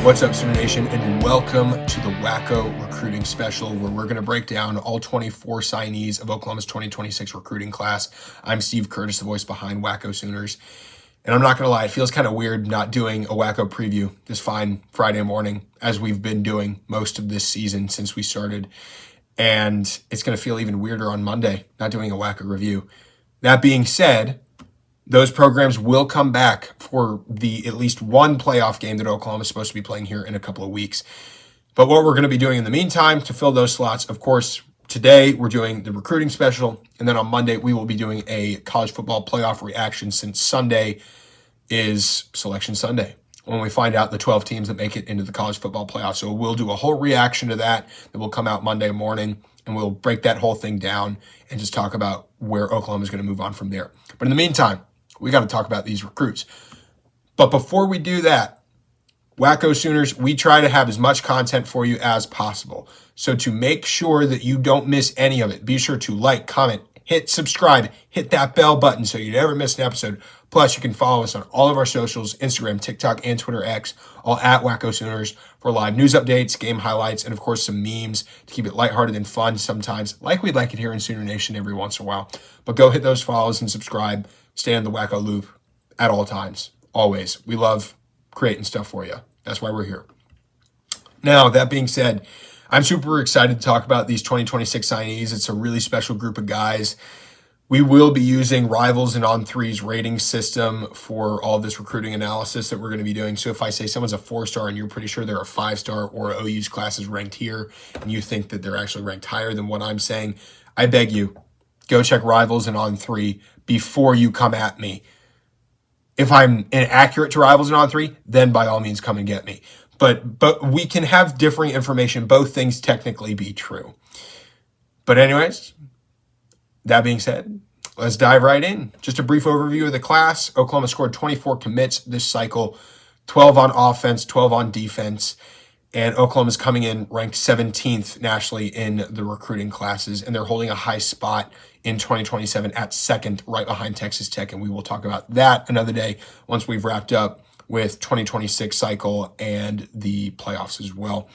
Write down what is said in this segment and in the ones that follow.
What's up, Signees Nation, and welcome to the Wacko Recruiting Special, where we're going to break down all 24 signees of Oklahoma's 2026 recruiting class. I'm Steve Curtis, the voice behind Wacko Sooners, and I'm not going to lie, it feels kind of weird not doing a Wacko preview this fine Friday morning, as we've been doing most of this season since we started, and it's going to feel even weirder on Monday, not doing a Wacko review. That being said, those programs will come back for the at least one playoff game that Oklahoma is supposed to be playing here in a couple of weeks. But what we're going to be doing in the meantime to fill those slots, of course, today we're doing the recruiting special, and then on Monday we will be doing a college football playoff reaction, since Sunday is Selection Sunday, when we find out the 12 teams that make it into the college football playoff. So we'll do a whole reaction to that will come out Monday morning, and we'll break that whole thing down and just talk about where Oklahoma is going to move on from there. But in the meantime, we got to talk about these recruits. But before we do that, Wacko Sooners, we try to have as much content for you as possible. So to make sure that you don't miss any of it, be sure to like, comment, hit subscribe, hit that bell button so you never miss an episode. Plus, you can follow us on all of our socials, Instagram, TikTok, and Twitter X, all at Wacko Sooners, for live news updates, game highlights, and of course some memes to keep it lighthearted and fun sometimes, like we'd like it here in Sooner Nation every once in a while. But go hit those follows and subscribe. Stay in the Wacko loop at all times, always. We love creating stuff for you. That's why we're here. Now, that being said, I'm super excited to talk about these 2026 signees. It's a really special group of guys. We will be using Rivals and On3's rating system for all this recruiting analysis that we're going to be doing. So if I say someone's a 4-star and you're pretty sure they're a 5-star, or OU's class is ranked here and you think that they're actually ranked higher than what I'm saying, I beg you, go check Rivals and On3 before you come at me. If I'm inaccurate to Rivals and On3, then by all means come and get me. But we can have differing information. Both things technically be true. But anyways, that being said, let's dive right in. Just a brief overview of the class. Oklahoma scored 24 commits this cycle, 12 on offense, 12 on defense. And Oklahoma's coming in ranked 17th nationally in the recruiting classes, and they're holding a high spot in 2027 at second, right behind Texas Tech. And we will talk about that another day once we've wrapped up with 2026 cycle and the playoffs as well.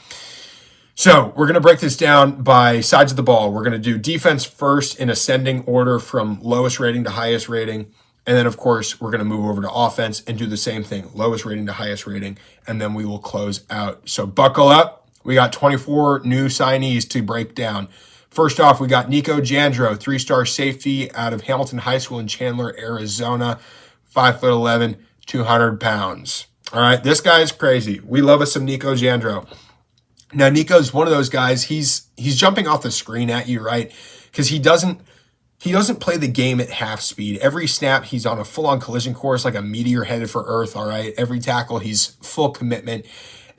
So we're going to break this down by sides of the ball. We're going to do defense first in ascending order from lowest rating to highest rating. And then, of course, we're going to move over to offense and do the same thing, lowest rating to highest rating, and then we will close out. So buckle up. We got 24 new signees to break down. First off, we got Nico Jandro, 3-star safety out of Hamilton High School in Chandler, Arizona, 5'11", 200 pounds. All right, this guy is crazy. We love us some Nico Jandro. Now, Nico's one of those guys, he's jumping off the screen at you, right? Because he doesn't play the game at half speed. Every snap, he's on a full-on collision course like a meteor headed for Earth, all right? Every tackle, he's full commitment.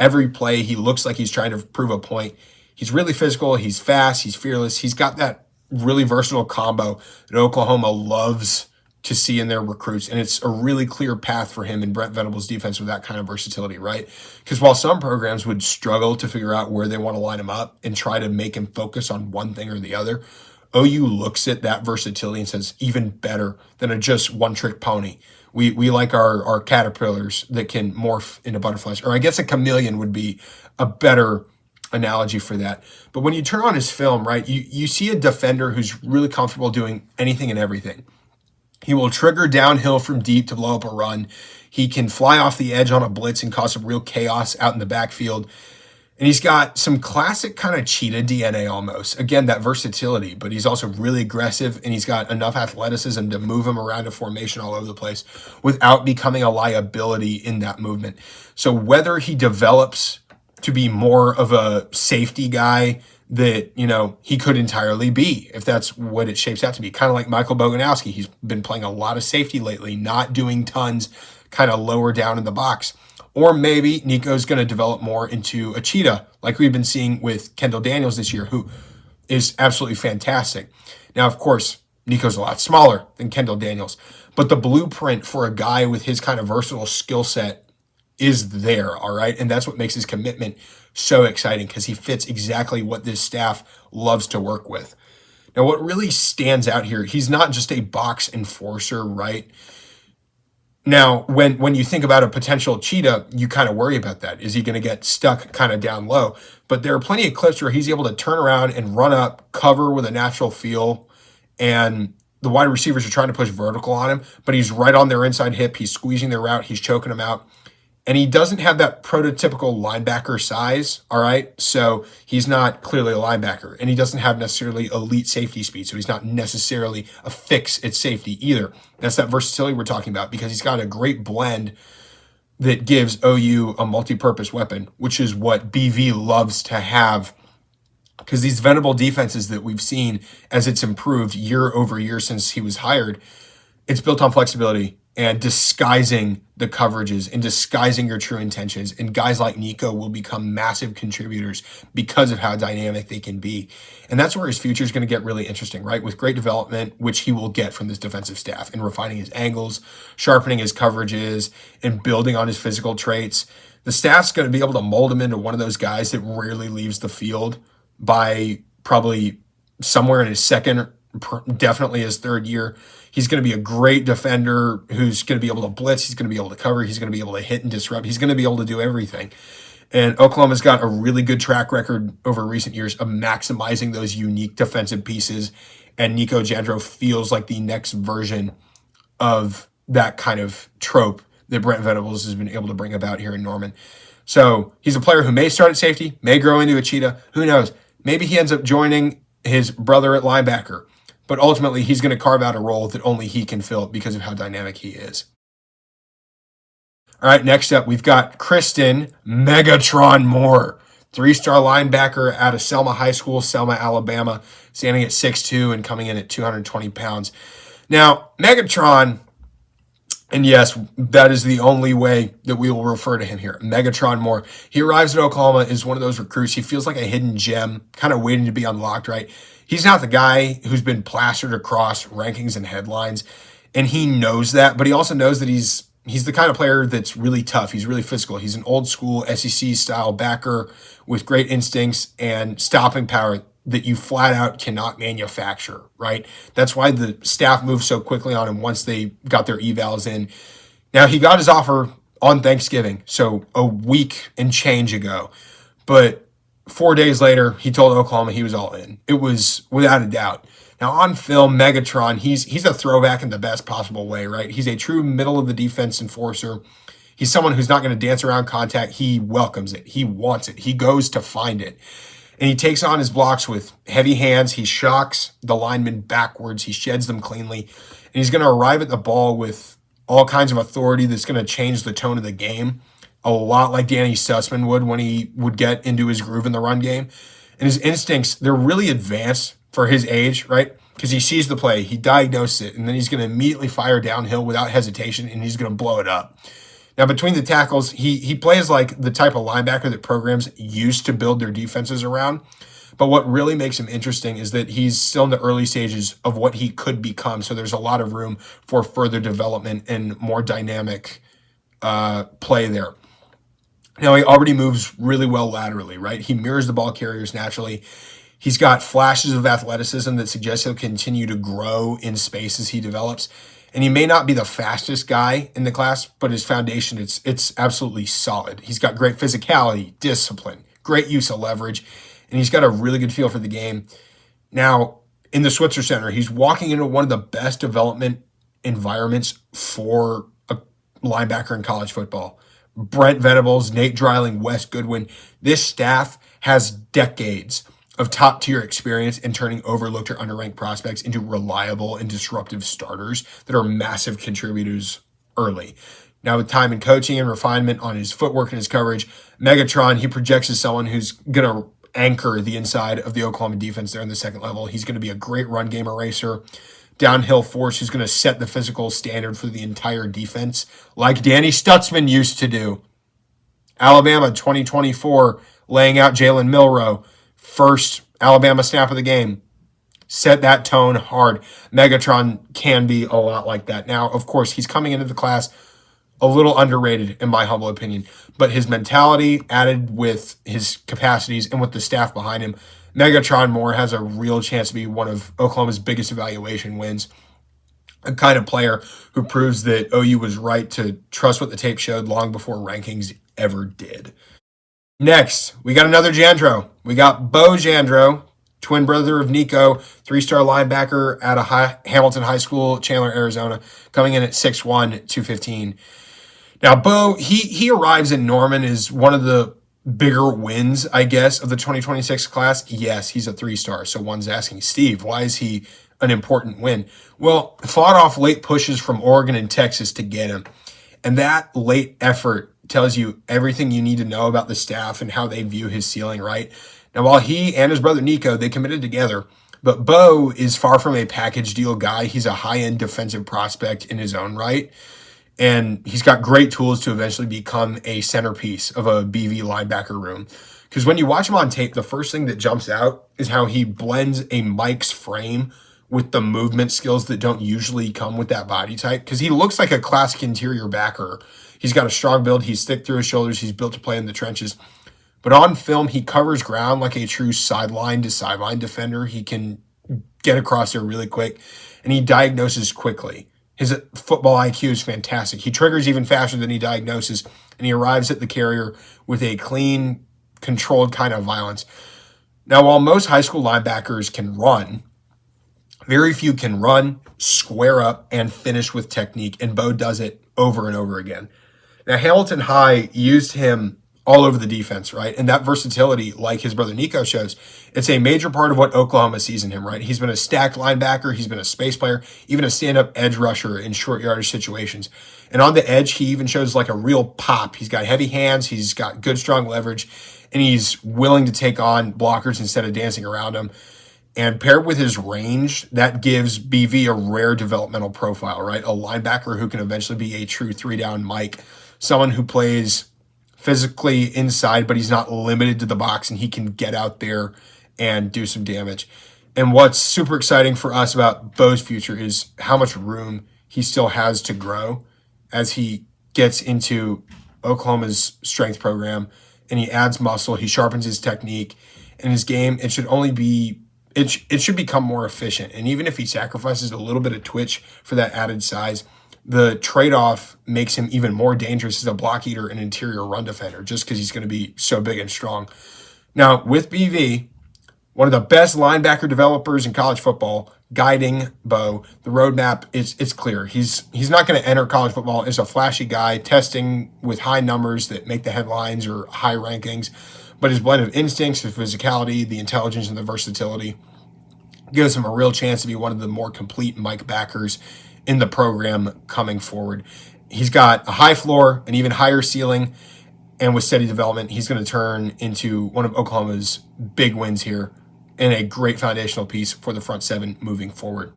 Every play, he looks like he's trying to prove a point. He's really physical. He's fast. He's fearless. He's got that really versatile combo that Oklahoma loves to see in their recruits, and it's a really clear path for him in Brent Venables' defense with that kind of versatility, right? Because while some programs would struggle to figure out where they want to line him up and try to make him focus on one thing or the other, OU looks at that versatility and says, even better than a just one-trick pony. We like our caterpillars that can morph into butterflies. Or I guess a chameleon would be a better analogy for that. But when you turn on his film, right, you see a defender who's really comfortable doing anything and everything. He will trigger downhill from deep to blow up a run. He can fly off the edge on a blitz and cause some real chaos out in the backfield. And he's got some classic kind of cheetah DNA almost. Again, that versatility, but he's also really aggressive, and he's got enough athleticism to move him around a formation all over the place without becoming a liability in that movement. So whether he develops to be more of a safety guy that, he could entirely be, if that's what it shapes out to be, kind of like Michael Boganowski. He's been playing a lot of safety lately, not doing tons, kind of lower down in the box. Or maybe Nico's going to develop more into a cheetah, like we've been seeing with Kendall Daniels this year, who is absolutely fantastic. Now, of course, Nico's a lot smaller than Kendall Daniels, but the blueprint for a guy with his kind of versatile skill set is there, all right? And that's what makes his commitment so exciting, because he fits exactly what this staff loves to work with. Now, what really stands out here, he's not just a box enforcer, right? Now, when you think about a potential cheetah, you kind of worry about that. Is he going to get stuck kind of down low? But there are plenty of clips where he's able to turn around and run up, cover with a natural feel, and the wide receivers are trying to push vertical on him, but he's right on their inside hip. He's squeezing their route. He's choking them out. And he doesn't have that prototypical linebacker size, all right? So he's not clearly a linebacker, and he doesn't have necessarily elite safety speed, so he's not necessarily a fix at safety either. That's that versatility we're talking about, because he's got a great blend that gives OU a multi-purpose weapon, which is what BV loves to have, because these Venable defenses that we've seen as it's improved year over year since he was hired, it's built on flexibility and disguising the coverages and disguising your true intentions. And guys like Nico will become massive contributors because of how dynamic they can be. And that's where his future is going to get really interesting, right? With great development, which he will get from this defensive staff, and refining his angles, sharpening his coverages, and building on his physical traits. The staff's going to be able to mold him into one of those guys that rarely leaves the field by probably somewhere in his second, definitely his third year. He's going to be a great defender who's going to be able to blitz. He's going to be able to cover. He's going to be able to hit and disrupt. He's going to be able to do everything. And Oklahoma's got a really good track record over recent years of maximizing those unique defensive pieces. And Nico Jandro feels like the next version of that kind of trope that Brent Venables has been able to bring about here in Norman. So he's a player who may start at safety, may grow into a cheetah. Who knows? Maybe he ends up joining his brother at linebacker. But ultimately, he's going to carve out a role that only he can fill because of how dynamic he is. All right, next up, we've got Kristen Megatron Moore, 3-star linebacker out of Selma High School, Selma, Alabama, standing at 6'2" and coming in at 220 pounds. Now, Megatron, and yes, that is the only way that we will refer to him here, Megatron Moore. He arrives at Oklahoma as one of those recruits. He feels like a hidden gem, kind of waiting to be unlocked, right? He's not the guy who's been plastered across rankings and headlines, and he knows that, but he also knows that he's the kind of player that's really tough. He's really physical. He's an old school SEC-style backer with great instincts and stopping power that you flat out cannot manufacture, right? That's why the staff moved so quickly on him once they got their evals in. Now, he got his offer on Thanksgiving, so a week and change ago, but 4 days later, he told Oklahoma he was all in. It was without a doubt. Now, on film, Megatron, he's a throwback in the best possible way, right? He's a true middle of the defense enforcer. He's someone who's not going to dance around contact. He welcomes it. He wants it. He goes to find it. And he takes on his blocks with heavy hands. He shocks the linemen backwards. He sheds them cleanly. And he's going to arrive at the ball with all kinds of authority that's going to change the tone of the game, a lot like Danny Sussman would when he would get into his groove in the run game. And his instincts, they're really advanced for his age, right? Because he sees the play, he diagnoses it, and then he's going to immediately fire downhill without hesitation, and he's going to blow it up. Now, between the tackles, he plays like the type of linebacker that programs used to build their defenses around. But what really makes him interesting is that he's still in the early stages of what he could become. So there's a lot of room for further development and more dynamic play there. Now, he already moves really well laterally, right? He mirrors the ball carriers naturally. He's got flashes of athleticism that suggest he'll continue to grow in space as he develops. And he may not be the fastest guy in the class, but his foundation, it's absolutely solid. He's got great physicality, discipline, great use of leverage, and he's got a really good feel for the game. Now, in the Switzer Center, he's walking into one of the best development environments for a linebacker in college football. Brent Venables, Nate Dreiling, Wes Goodwin. This staff has decades of top-tier experience in turning overlooked or underranked prospects into reliable and disruptive starters that are massive contributors early. Now, with time and coaching and refinement on his footwork and his coverage, Megatron, he projects as someone who's going to anchor the inside of the Oklahoma defense there in the second level. He's going to be a great run game eraser, downhill force who's going to set the physical standard for the entire defense, like Danny Stutzman used to do. Alabama 2024, laying out Jalen Milroe, first Alabama snap of the game. Set that tone hard. Megatron can be a lot like that. Now, of course, he's coming into the class a little underrated, in my humble opinion, but his mentality added with his capacities and with the staff behind him, Megatron Moore has a real chance to be one of Oklahoma's biggest evaluation wins. a kind of player who proves that OU was right to trust what the tape showed long before rankings ever did. Next, we got another Jandro. We got Bo Jandro, twin brother of Nico, 3-star linebacker out of Hamilton High School, Chandler, Arizona, coming in at 6'1", 215. Now, Bo, he arrives in Norman as one of the bigger wins, I guess, of the 2026 class. Yes, he's a 3-star. So one's asking, Steve, why is he an important win? Well, fought off late pushes from Oregon and Texas to get him. And that late effort tells you everything you need to know about the staff and how they view his ceiling, right? Now, while he and his brother Nico, they committed together, but Bo is far from a package deal guy. He's a high-end defensive prospect in his own right. And he's got great tools to eventually become a centerpiece of a BV linebacker room. Because when you watch him on tape, the first thing that jumps out is how he blends a Mike's frame with the movement skills that don't usually come with that body type. Because he looks like a classic interior backer. He's got a strong build. He's thick through his shoulders. He's built to play in the trenches. But on film, he covers ground like a true sideline to sideline defender. He can get across there really quick, and he diagnoses quickly. His football IQ is fantastic. He triggers even faster than he diagnoses, and he arrives at the carrier with a clean, controlled kind of violence. Now, while most high school linebackers can run, very few can run, square up, and finish with technique, and Bo does it over and over again. Now, Hamilton High used him all over the defense, right? And that versatility, like his brother Nico shows, it's a major part of what Oklahoma sees in him, right? He's been a stacked linebacker. He's been a space player, even a stand-up edge rusher in short yardage situations. And on the edge, he even shows like a real pop. He's got heavy hands. He's got good, strong leverage, and he's willing to take on blockers instead of dancing around them. And paired with his range, that gives BV a rare developmental profile, right? A linebacker who can eventually be a true 3-down Mike, someone who plays physically inside, but he's not limited to the box, and he can get out there and do some damage. And what's super exciting for us about Bo's future is how much room he still has to grow as he gets into Oklahoma's strength program, and he adds muscle, he sharpens his technique, and his game, it should become more efficient. And even if he sacrifices a little bit of twitch for that added size, the trade-off makes him even more dangerous as a block eater and interior run defender, just because he's going to be so big and strong. Now, with BV, one of the best linebacker developers in college football, guiding Bo, the roadmap, it's clear. He's not going to enter college football as a flashy guy, testing with high numbers that make the headlines or high rankings, but his blend of instincts, the physicality, the intelligence, and the versatility gives him a real chance to be one of the more complete Mike backers in the program coming forward. He's got a high floor, an even higher ceiling, and with steady development, he's going to turn into one of Oklahoma's big wins here and a great foundational piece for the front seven moving forward.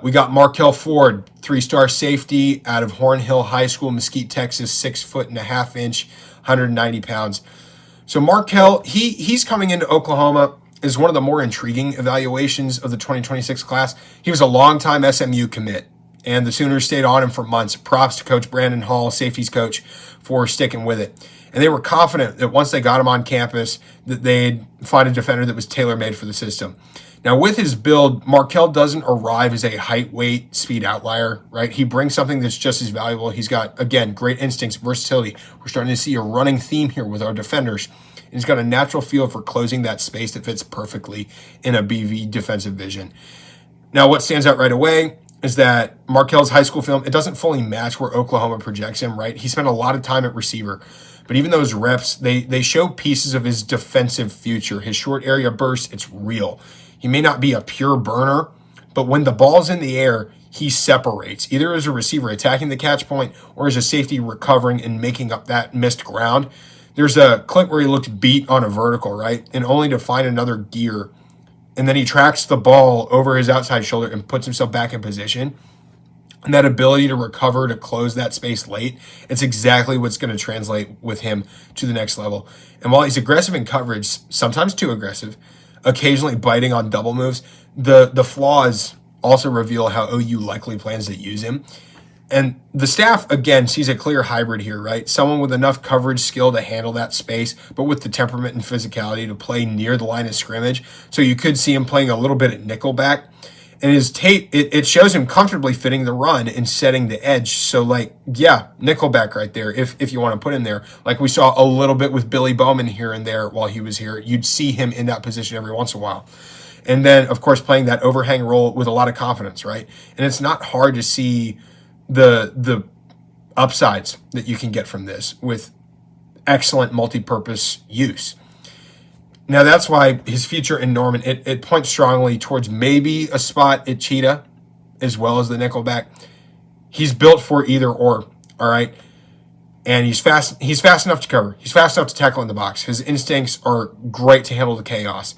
We got Markel Ford, 3-star safety out of Hornhill High School, Mesquite, Texas, 6'1.5", 190 pounds. So Markel, he's coming into Oklahoma is one of the more intriguing evaluations of the 2026 class. He was a longtime SMU commit, and the Sooners stayed on him for months. Props to Coach Brandon Hall, safeties coach, for sticking with it. And they were confident that once they got him on campus, that they'd find a defender that was tailor-made for the system. Now, with his build, Markel doesn't arrive as a height, weight, speed outlier, right? He brings something that's just as valuable. He's got, again, great instincts, versatility. We're starting to see a running theme here with our defenders. He's got a natural feel for closing that space that fits perfectly in a BV defensive vision. Now, what stands out right away is that Markel's high school film, it doesn't fully match where Oklahoma projects him, right? He spent a lot of time at receiver, but even those reps, they show pieces of his defensive future. His short area burst, it's real. He may not be a pure burner, but when the ball's in the air, he separates, either as a receiver attacking the catch point or as a safety recovering and making up that missed ground. There's a clip where he looked beat on a vertical, right? And only to find another gear. And then he tracks the ball over his outside shoulder and puts himself back in position. And that ability to recover, to close that space late, it's exactly what's going to translate with him to the next level. And while he's aggressive in coverage, sometimes too aggressive, occasionally biting on double moves, the flaws also reveal how OU likely plans to use him. And the staff, again, sees a clear hybrid here, right? Someone with enough coverage skill to handle that space, but with the temperament and physicality to play near the line of scrimmage. So you could see him playing a little bit at nickelback. And his tape, it shows him comfortably fitting the run and setting the edge. So, like, yeah, nickelback right there, if you want to put him there. Like we saw a little bit with Billy Bowman here and there while he was here. You'd see him in that position every once in a while. And then, of course, playing that overhang role with a lot of confidence, right? And it's not hard to see the upsides that you can get from this with excellent multi-purpose use. Now, that's why his future in Norman, it points strongly towards maybe a spot at Cheetah as well as the nickelback. He's built for either or, all right? And he's fast enough to cover. He's fast enough to tackle in the box. His instincts are great to handle the chaos.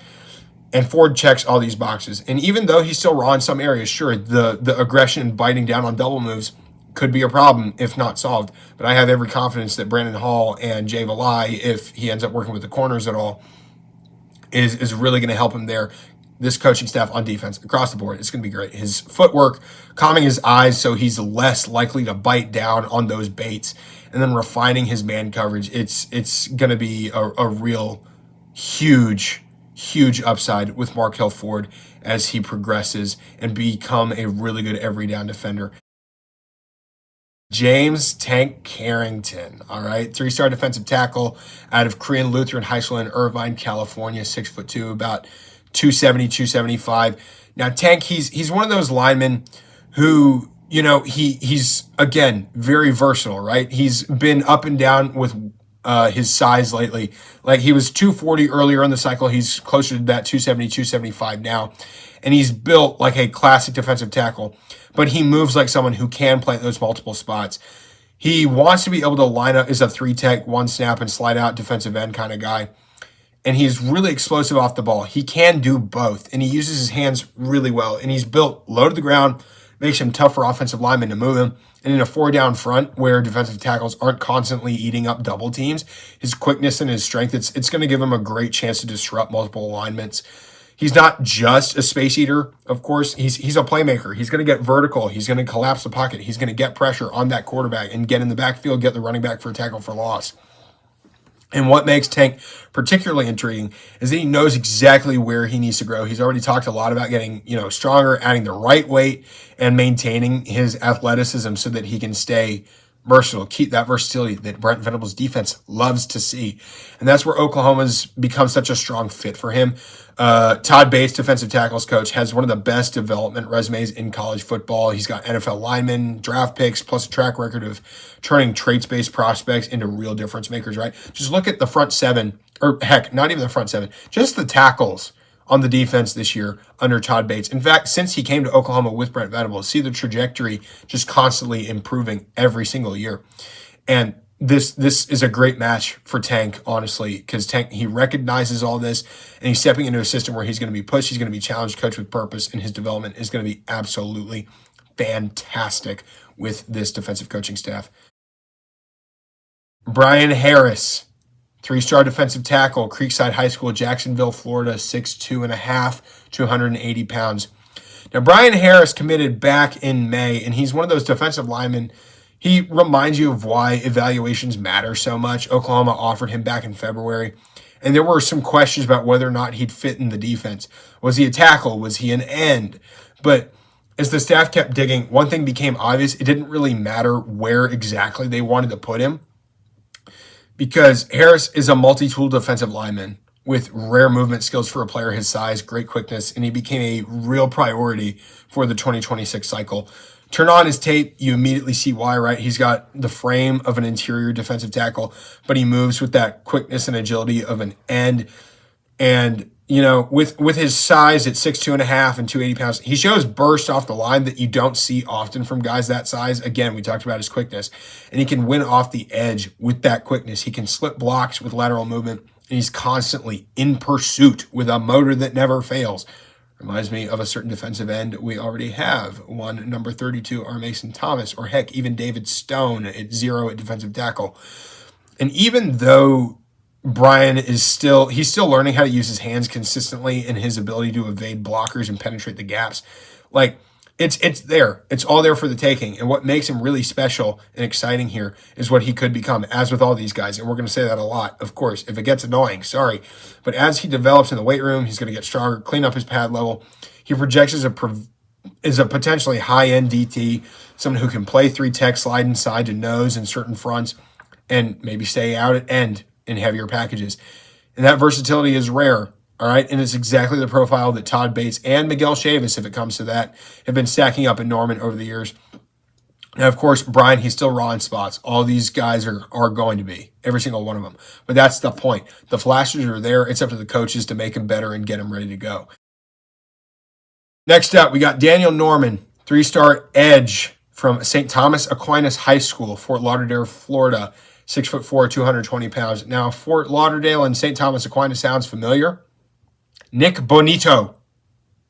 And Ford checks all these boxes. And even though he's still raw in some areas, sure, the aggression and biting down on double moves could be a problem if not solved. But I have every confidence that Brandon Hall and Jay Valai, if he ends up working with the corners at all, is really going to help him there. This coaching staff on defense across the board, it's going to be great. His footwork, calming his eyes so he's less likely to bite down on those baits, and then refining his man coverage. It's going to be a real huge upside with Markel Ford as he progresses and become a really good every down defender. James Tank Carrington, all right, 3-star defensive tackle out of Korean Lutheran High School in Irvine, California, 6'2", about 270, 275. Now, Tank, he's one of those linemen who, you know, he's again very versatile, right? He's been up and down with his size lately. Like he was 240 earlier in the cycle. He's closer to that 270, 275 now. And he's built like a classic defensive tackle, but he moves like someone who can play at those multiple spots. He wants to be able to line up as a 3-tech, 1-snap, and slide out defensive end kind of guy. And he's really explosive off the ball. He can do both, and he uses his hands really well. And he's built low to the ground, makes him tough for offensive linemen to move him. And in a 4-down front where defensive tackles aren't constantly eating up double teams, his quickness and his strength, it's going to give him a great chance to disrupt multiple alignments. He's not just a space eater, of course. He's a playmaker. He's going to get vertical. He's going to collapse the pocket. He's going to get pressure on that quarterback and get in the backfield, get the running back for a tackle for loss. And what makes Tank particularly intriguing is that he knows exactly where he needs to grow. He's already talked a lot about getting, stronger, adding the right weight, and maintaining his athleticism so that he can stay versatile, keep that versatility that Brent Venables' defense loves to see. And that's where Oklahoma's become such a strong fit for him. Todd Bates, defensive tackles coach, has one of the best development resumes in college football. He's got NFL linemen, draft picks, plus a track record of turning traits-based prospects into real difference makers, right? Just look at the front seven, or heck, not even the front seven, just the tackles on the defense this year under Todd Bates. In fact, since he came to Oklahoma with Brent Venables, see the trajectory just constantly improving every single year. And this is a great match for Tank, honestly, because Tank, he recognizes all this, and he's stepping into a system where he's going to be pushed, he's going to be challenged, coached with purpose, and his development is going to be absolutely fantastic with this defensive coaching staff. Brian Harris, 3-star defensive tackle, Creekside High School, Jacksonville, Florida, 6'2.5", 280 pounds. Now, Brian Harris committed back in May, and he's one of those defensive linemen. He reminds you of why evaluations matter so much. Oklahoma offered him back in February, and there were some questions about whether or not he'd fit in the defense. Was he a tackle? Was he an end? But as the staff kept digging, one thing became obvious. It didn't really matter where exactly they wanted to put him, because Harris is a multi-tool defensive lineman with rare movement skills for a player his size, great quickness, and he became a real priority for the 2026 cycle. Turn on his tape, you immediately see why, right? He's got the frame of an interior defensive tackle, but he moves with that quickness and agility of an end. And, with his size at 6'2.5" and 280 pounds, he shows burst off the line that you don't see often from guys that size. Again, we talked about his quickness, and he can win off the edge with that quickness. He can slip blocks with lateral movement, and he's constantly in pursuit with a motor that never fails. Reminds me of a certain defensive end we already have, one number 32, R. Mason Thomas, or heck, even David Stone at 0 at defensive tackle. And even though Brian he's still learning how to use his hands consistently and his ability to evade blockers and penetrate the gaps, like it's there. It's all there for the taking. And what makes him really special and exciting here is what he could become, as with all these guys. And we're going to say that a lot, of course. If it gets annoying, sorry. But as he develops in the weight room, he's going to get stronger, clean up his pad level. He projects as a is a potentially high-end DT, someone who can play 3-tech, slide inside to nose in certain fronts, and maybe stay out at end in heavier packages. And that versatility is rare, all right? And it's exactly the profile that Todd Bates and Miguel Chavis, if it comes to that, have been stacking up in Norman over the years. And of course, Brian, he's still raw in spots. All these guys are going to be, every single one of them. But that's the point. The flashes are there. It's up to the coaches to make them better and get them ready to go. Next up, we got Daniel Norman, 3-star edge from St. Thomas Aquinas High School, Fort Lauderdale, Florida, 6'4", 220 pounds. Now, Fort Lauderdale and St. Thomas Aquinas sounds familiar. Nick Bonito,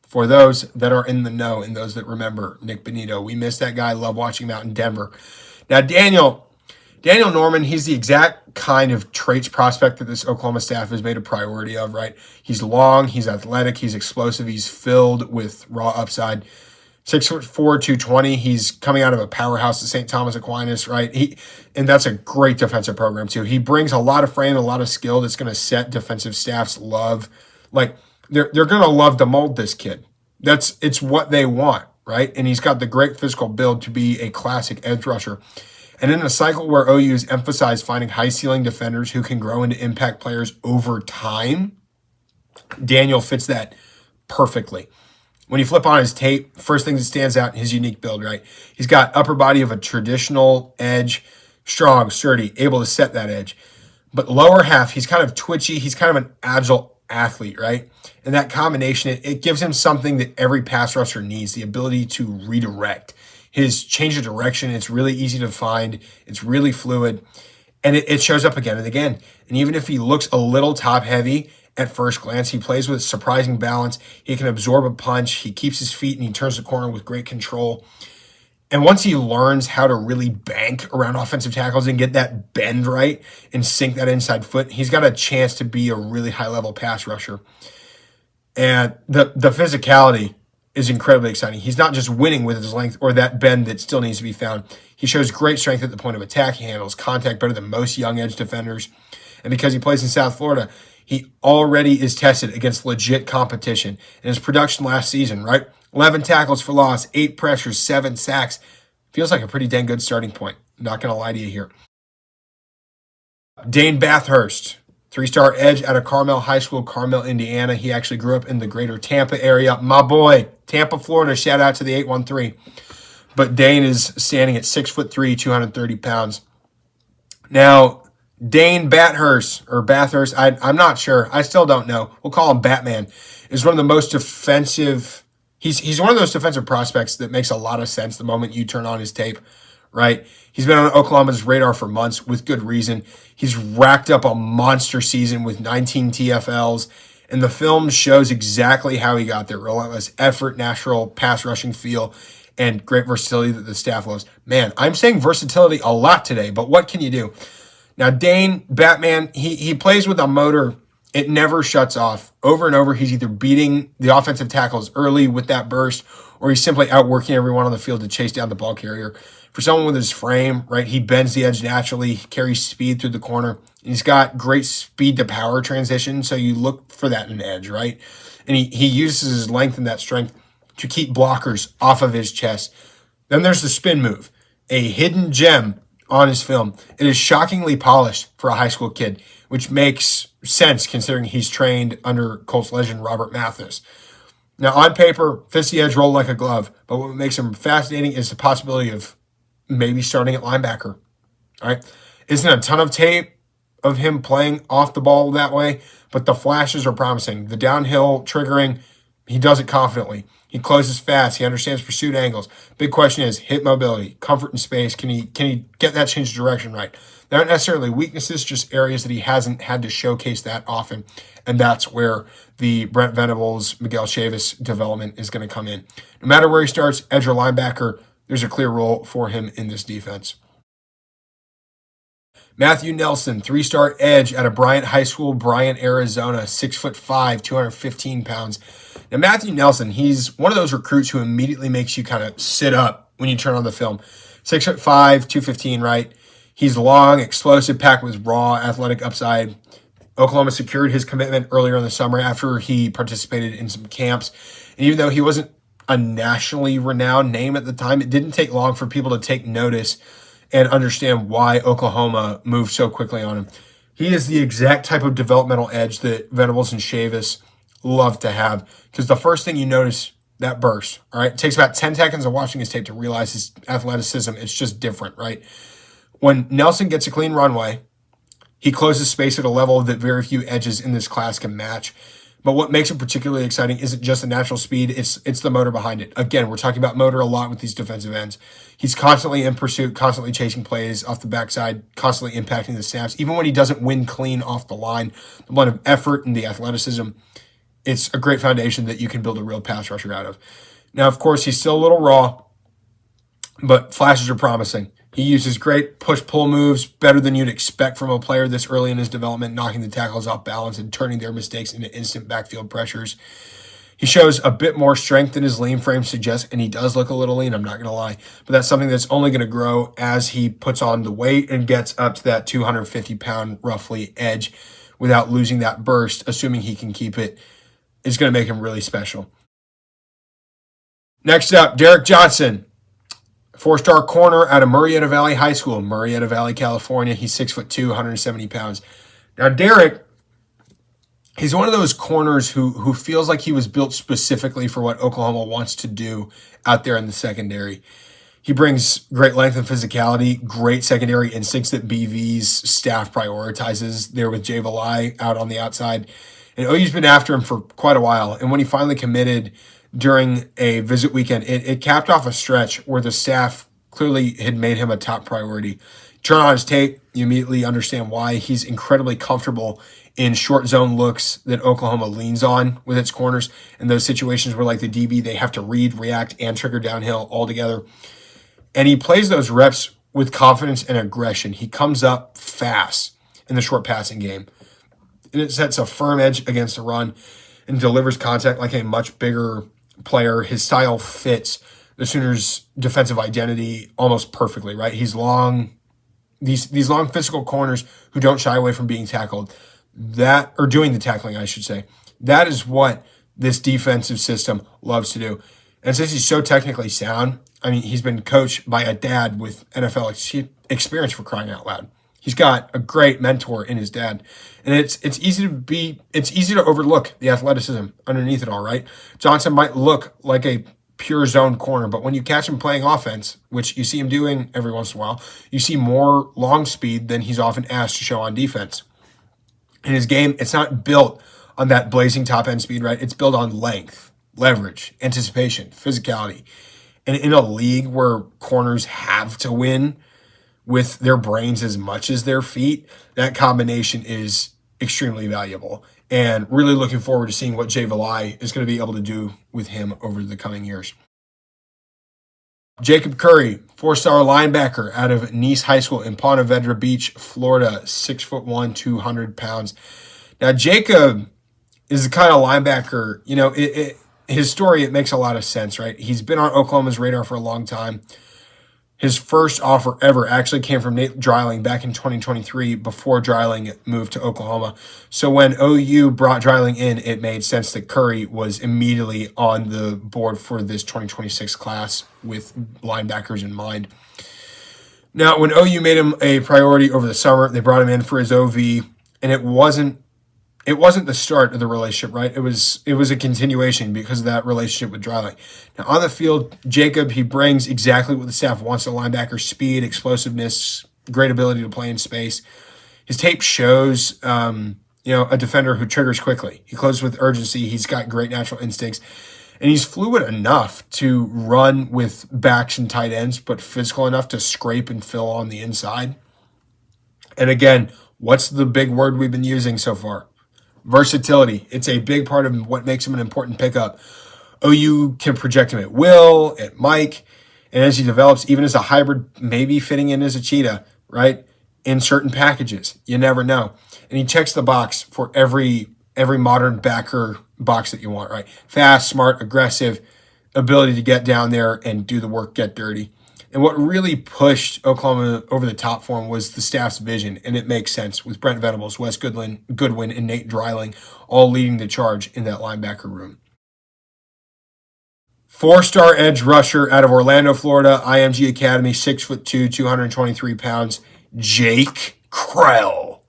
for those that are in the know and those that remember Nick Bonito. We miss that guy. Love watching him out in Denver. Now, Daniel Norman, he's the exact kind of traits prospect that this Oklahoma staff has made a priority of, right? He's long, he's athletic, he's explosive, he's filled with raw upside. 6'4", 220. He's coming out of a powerhouse at St. Thomas Aquinas, right? And that's a great defensive program too. He brings a lot of frame, a lot of skill that's going to set defensive staffs love. Like they're going to love to mold this kid. It's what they want, right? And he's got the great physical build to be a classic edge rusher. And in a cycle where OU's emphasized finding high-ceiling defenders who can grow into impact players over time, Daniel fits that perfectly. When you flip on his tape, first thing that stands out, his unique build, right? He's got upper body of a traditional edge, strong, sturdy, able to set that edge. But lower half, he's kind of twitchy. He's kind of an agile athlete, right? And that combination, it gives him something that every pass rusher needs, the ability to redirect. His change of direction, it's really easy to find. It's really fluid. And it shows up again and again. And even if he looks a little top heavy at first glance, he plays with surprising balance. He can absorb a punch. He keeps his feet and he turns the corner with great control. And once he learns how to really bank around offensive tackles and get that bend right and sink that inside foot, he's got a chance to be a really high-level pass rusher. And the physicality is incredibly exciting. He's not just winning with his length or that bend that still needs to be found. He shows great strength at the point of attack. He handles contact better than most young edge defenders. And because he plays in South Florida, he already is tested against legit competition. And his production last season, right? 11 tackles for loss, 8 pressures, 7 sacks. Feels like a pretty dang good starting point. Not going to lie to you here. Dane Bathurst, 3-star edge out of Carmel High School, Carmel, Indiana. He actually grew up in the greater Tampa area. My boy, Tampa, Florida. Shout out to the 813. But Dane is standing at 6'3", 230 pounds. Now, Dane Bathurst, I'm not sure. I still don't know. We'll call him Batman. Is one of the most defensive. He's one of those defensive prospects that makes a lot of sense the moment you turn on his tape, right? He's been on Oklahoma's radar for months with good reason. He's racked up a monster season with 19 TFLs, and the film shows exactly how he got there. Relentless effort, natural pass rushing feel, and great versatility that the staff loves. Man, I'm saying versatility a lot today, but what can you do? Now, Dane, Batman, he plays with a motor. It never shuts off. Over and over, he's either beating the offensive tackles early with that burst, or he's simply outworking everyone on the field to chase down the ball carrier. For someone with his frame, right, he bends the edge naturally, he carries speed through the corner. He's got great speed to power transition, so you look for that in an edge, right? And he uses his length and that strength to keep blockers off of his chest. Then there's the spin move, a hidden gem on his film. It is shockingly polished for a high school kid, which makes sense considering he's trained under Colts legend Robert Mathis. Now, on paper, fits the edge roll like a glove, but what makes him fascinating is the possibility of maybe starting at linebacker. All right, isn't a ton of tape of him playing off the ball that way, but the flashes are promising. The downhill triggering, he does it confidently. He closes fast. He understands pursuit angles. Big question is hip mobility, comfort in space. Can he get that change of direction right? They're not necessarily weaknesses, just areas that he hasn't had to showcase that often. And that's where the Brent Venables, Miguel Chavis development is going to come in. No matter where he starts, edge or linebacker, there's a clear role for him in this defense. Matthew Nelson, 3-star edge out of Bryant High School, Bryant, Arizona, 6'5", 215 pounds. Now, Matthew Nelson, he's one of those recruits who immediately makes you kind of sit up when you turn on the film. 6'5", 215, right? He's long, explosive, packed with raw athletic upside. Oklahoma secured his commitment earlier in the summer after he participated in some camps. And even though he wasn't a nationally renowned name at the time. It didn't take long for people to take notice and understand why Oklahoma moved so quickly on him. He is the exact type of developmental edge that Venables and Chavis love to have, because the first thing you notice, that burst, all right? It takes about 10 seconds of watching his tape to realize his athleticism. It's just different, right? When Nelson gets a clean runway, he closes space at a level that very few edges in this class can match. But what makes it particularly exciting isn't just the natural speed, it's the motor behind it. Again, we're talking about motor a lot with these defensive ends. He's constantly in pursuit, constantly chasing plays off the backside, constantly impacting the snaps. Even when he doesn't win clean off the line, the blend of effort and the athleticism, it's a great foundation that you can build a real pass rusher out of. Now, of course, he's still a little raw, but flashes are promising. He uses great push-pull moves, better than you'd expect from a player this early in his development, knocking the tackles off balance and turning their mistakes into instant backfield pressures. He shows a bit more strength than his lean frame suggests, and he does look a little lean, I'm not going to lie. But that's something that's only going to grow as he puts on the weight and gets up to that 250-pound roughly edge without losing that burst, assuming he can keep it, is going to make him really special. Next up, Derek Johnson. 4-star corner out of Murrieta Valley High School, Murrieta Valley, California. He's 6'2", 170 pounds. Now, Derek, he's one of those corners who feels like he was built specifically for what Oklahoma wants to do out there in the secondary. He brings great length and physicality, great secondary instincts that BV's staff prioritizes there with Jay Valai out on the outside. And OU's been after him for quite a while. And when he finally committed during a visit weekend, it capped off a stretch where the staff clearly had made him a top priority. Turn on his tape, you immediately understand why. He's incredibly comfortable in short zone looks that Oklahoma leans on with its corners, and those situations where, like the DB, they have to read, react, and trigger downhill all together. And he plays those reps with confidence and aggression. He comes up fast in the short passing game, and it sets a firm edge against the run and delivers contact like a much bigger player. His style fits the Sooners' defensive identity almost perfectly, right? He's long, these long physical corners who don't shy away from being tackled, or doing the tackling, I should say. That is what this defensive system loves to do. And since he's so technically sound, I mean, he's been coached by a dad with NFL experience, for crying out loud. He's got a great mentor in his dad. And it's easy to overlook the athleticism underneath it all, right? Johnson might look like a pure zone corner, but when you catch him playing offense, which you see him doing every once in a while, you see more long speed than he's often asked to show on defense. In his game, it's not built on that blazing top end speed, right? It's built on length, leverage, anticipation, physicality. And in a league where corners have to win with their brains as much as their feet, that combination is extremely valuable. And really looking forward to seeing what Jay Valai is going to be able to do with him over the coming years. Jacob Curry, 4-star linebacker out of Nice High School in Ponte Vedra Beach, Florida, 6'1", 200 pounds. Now, Jacob is the kind of linebacker, his story, it makes a lot of sense, right? He's been on Oklahoma's radar for a long time. His first offer ever actually came from Nate Dreiling back in 2023 before Dreiling moved to Oklahoma. So when OU brought Dreiling in, it made sense that Curry was immediately on the board for this 2026 class with linebackers in mind. Now, when OU made him a priority over the summer, they brought him in for his OV, and it wasn't the start of the relationship, right? It was a continuation because of that relationship with Dreiling. Now, on the field, Jacob, he brings exactly what the staff wants in a linebacker: speed, explosiveness, great ability to play in space. His tape shows, a defender who triggers quickly. He closes with urgency. He's got great natural instincts. And he's fluid enough to run with backs and tight ends, but physical enough to scrape and fill on the inside. And again, what's the big word we've been using so far? Versatility. It's a big part of what makes him an important pickup. OU can project him at will, at Mike, and as he develops, even as a hybrid, maybe fitting in as a cheetah, right? In certain packages. You never know. And he checks the box for every modern backer box that you want, right? Fast, smart, aggressive, ability to get down there and do the work, get dirty. And what really pushed Oklahoma over the top for him was the staff's vision, and it makes sense with Brent Venables, Wes Goodwin, and Nate Dreiling all leading the charge in that linebacker room. 4-star edge rusher out of Orlando, Florida, IMG Academy, 6'2", 223 pounds, Jake Krell.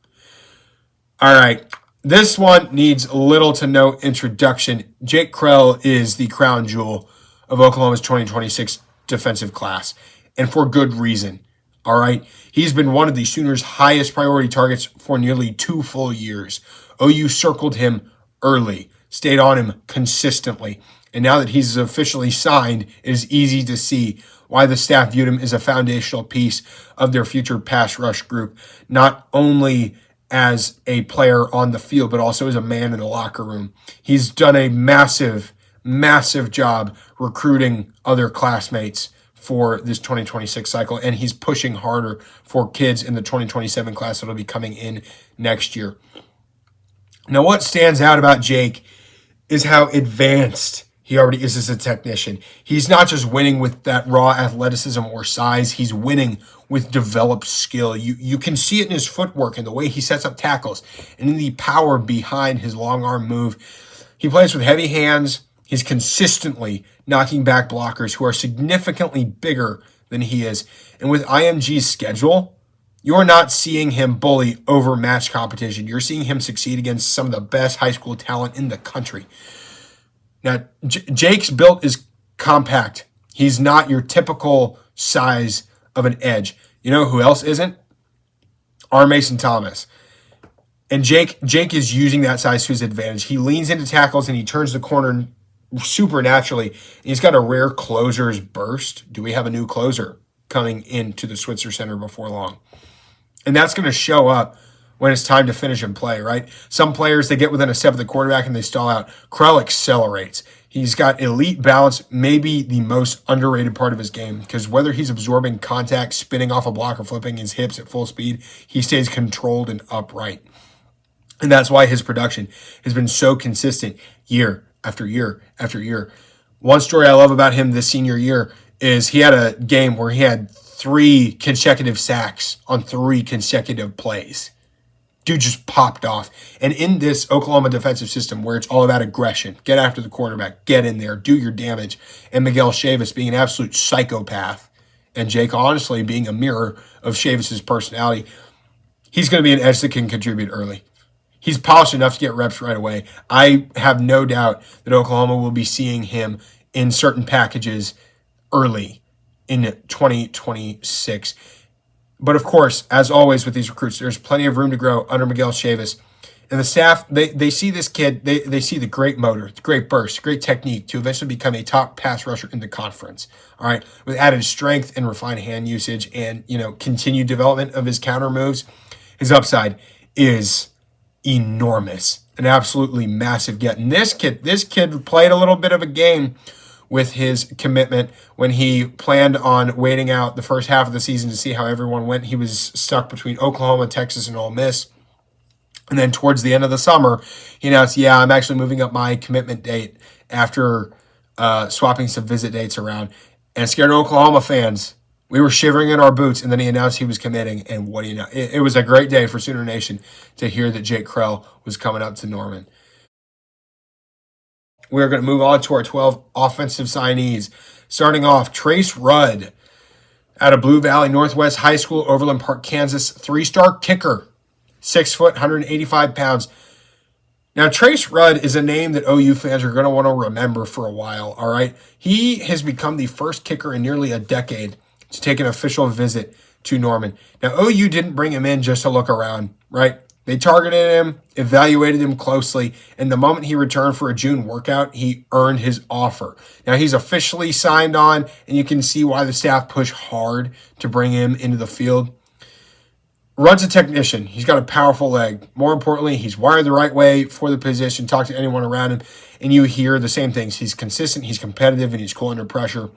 All right, this one needs little to no introduction. Jake Krell is the crown jewel of Oklahoma's 2026 defensive class, and for good reason. All right, he's been one of the Sooners' highest priority targets for nearly 2 full years. OU circled him early, stayed on him consistently, and now that he's officially signed, it is easy to see why the staff viewed him as a foundational piece of their future pass rush group, not only as a player on the field, but also as a man in the locker room. He's done a massive, massive job recruiting other classmates for this 2026 cycle, and he's pushing harder for kids in the 2027 class that will be coming in next year. Now, what stands out about Jake is how advanced he already is as a technician. He's not just winning with that raw athleticism or size. He's winning with developed skill. You can see it in his footwork and the way he sets up tackles and in the power behind his long arm move. He plays with heavy hands. He's consistently knocking back blockers who are significantly bigger than he is. And with IMG's schedule, you're not seeing him bully overmatched competition. You're seeing him succeed against some of the best high school talent in the country. Now, Jake's built is compact. He's not your typical size of an edge. You know who else isn't? R. Mason Thomas. And Jake is using that size to his advantage. He leans into tackles and he turns the corner supernaturally. He's got a rare closer's burst. Do we have a new closer coming into the Switzer Center before long? And that's going to show up when it's time to finish and play, right? Some players, they get within a step of the quarterback and they stall out. Krell accelerates. He's got elite balance, maybe the most underrated part of his game, because whether he's absorbing contact, spinning off a block, or flipping his hips at full speed, he stays controlled and upright. And that's why his production has been so consistent year after year after year. One story I love about him this senior year is he had a game where he had 3 consecutive sacks on 3 consecutive plays. Dude just popped off. And in this Oklahoma defensive system where it's all about aggression, get after the quarterback, get in there, do your damage, and Miguel Chavis being an absolute psychopath, and Jake honestly being a mirror of Chavis's personality, he's going to be an edge that can contribute early. He's polished enough to get reps right away. I have no doubt that Oklahoma will be seeing him in certain packages early in 2026. But of course, as always with these recruits, there's plenty of room to grow under Miguel Chavis. And the staff, they see this kid, they see the great motor, the great burst, great technique to eventually become a top pass rusher in the conference. All right, with added strength and refined hand usage and, continued development of his counter moves, his upside is enormous, an absolutely massive get. And this kid played a little bit of a game with his commitment when he planned on waiting out the first half of the season to see how everyone went. He was stuck between Oklahoma, Texas, and Ole Miss. And then towards the end of the summer, he announced, I'm actually moving up my commitment date after swapping some visit dates around. And it scared Oklahoma fans. We were shivering in our boots, and then he announced he was committing. And what do you know? It was a great day for Sooner Nation to hear that Jake Krell was coming up to Norman. We're going to move on to our 12 offensive signees. Starting off, Trace Rudd out of Blue Valley Northwest High School, Overland Park, Kansas. 3-star kicker, 6 foot, 185 pounds. Now, Trace Rudd is a name that OU fans are going to want to remember for a while, all right? He has become the first kicker in nearly a decade to take an official visit to Norman. Now, OU didn't bring him in just to look around, right? They targeted him, evaluated him closely, and the moment he returned for a June workout, he earned his offer. Now, he's officially signed on, and you can see why the staff pushed hard to bring him into the field. Rudd's a technician. He's got a powerful leg. More importantly, he's wired the right way for the position. Talk to anyone around him, and you hear the same things. He's consistent, he's competitive, and he's cool under pressure.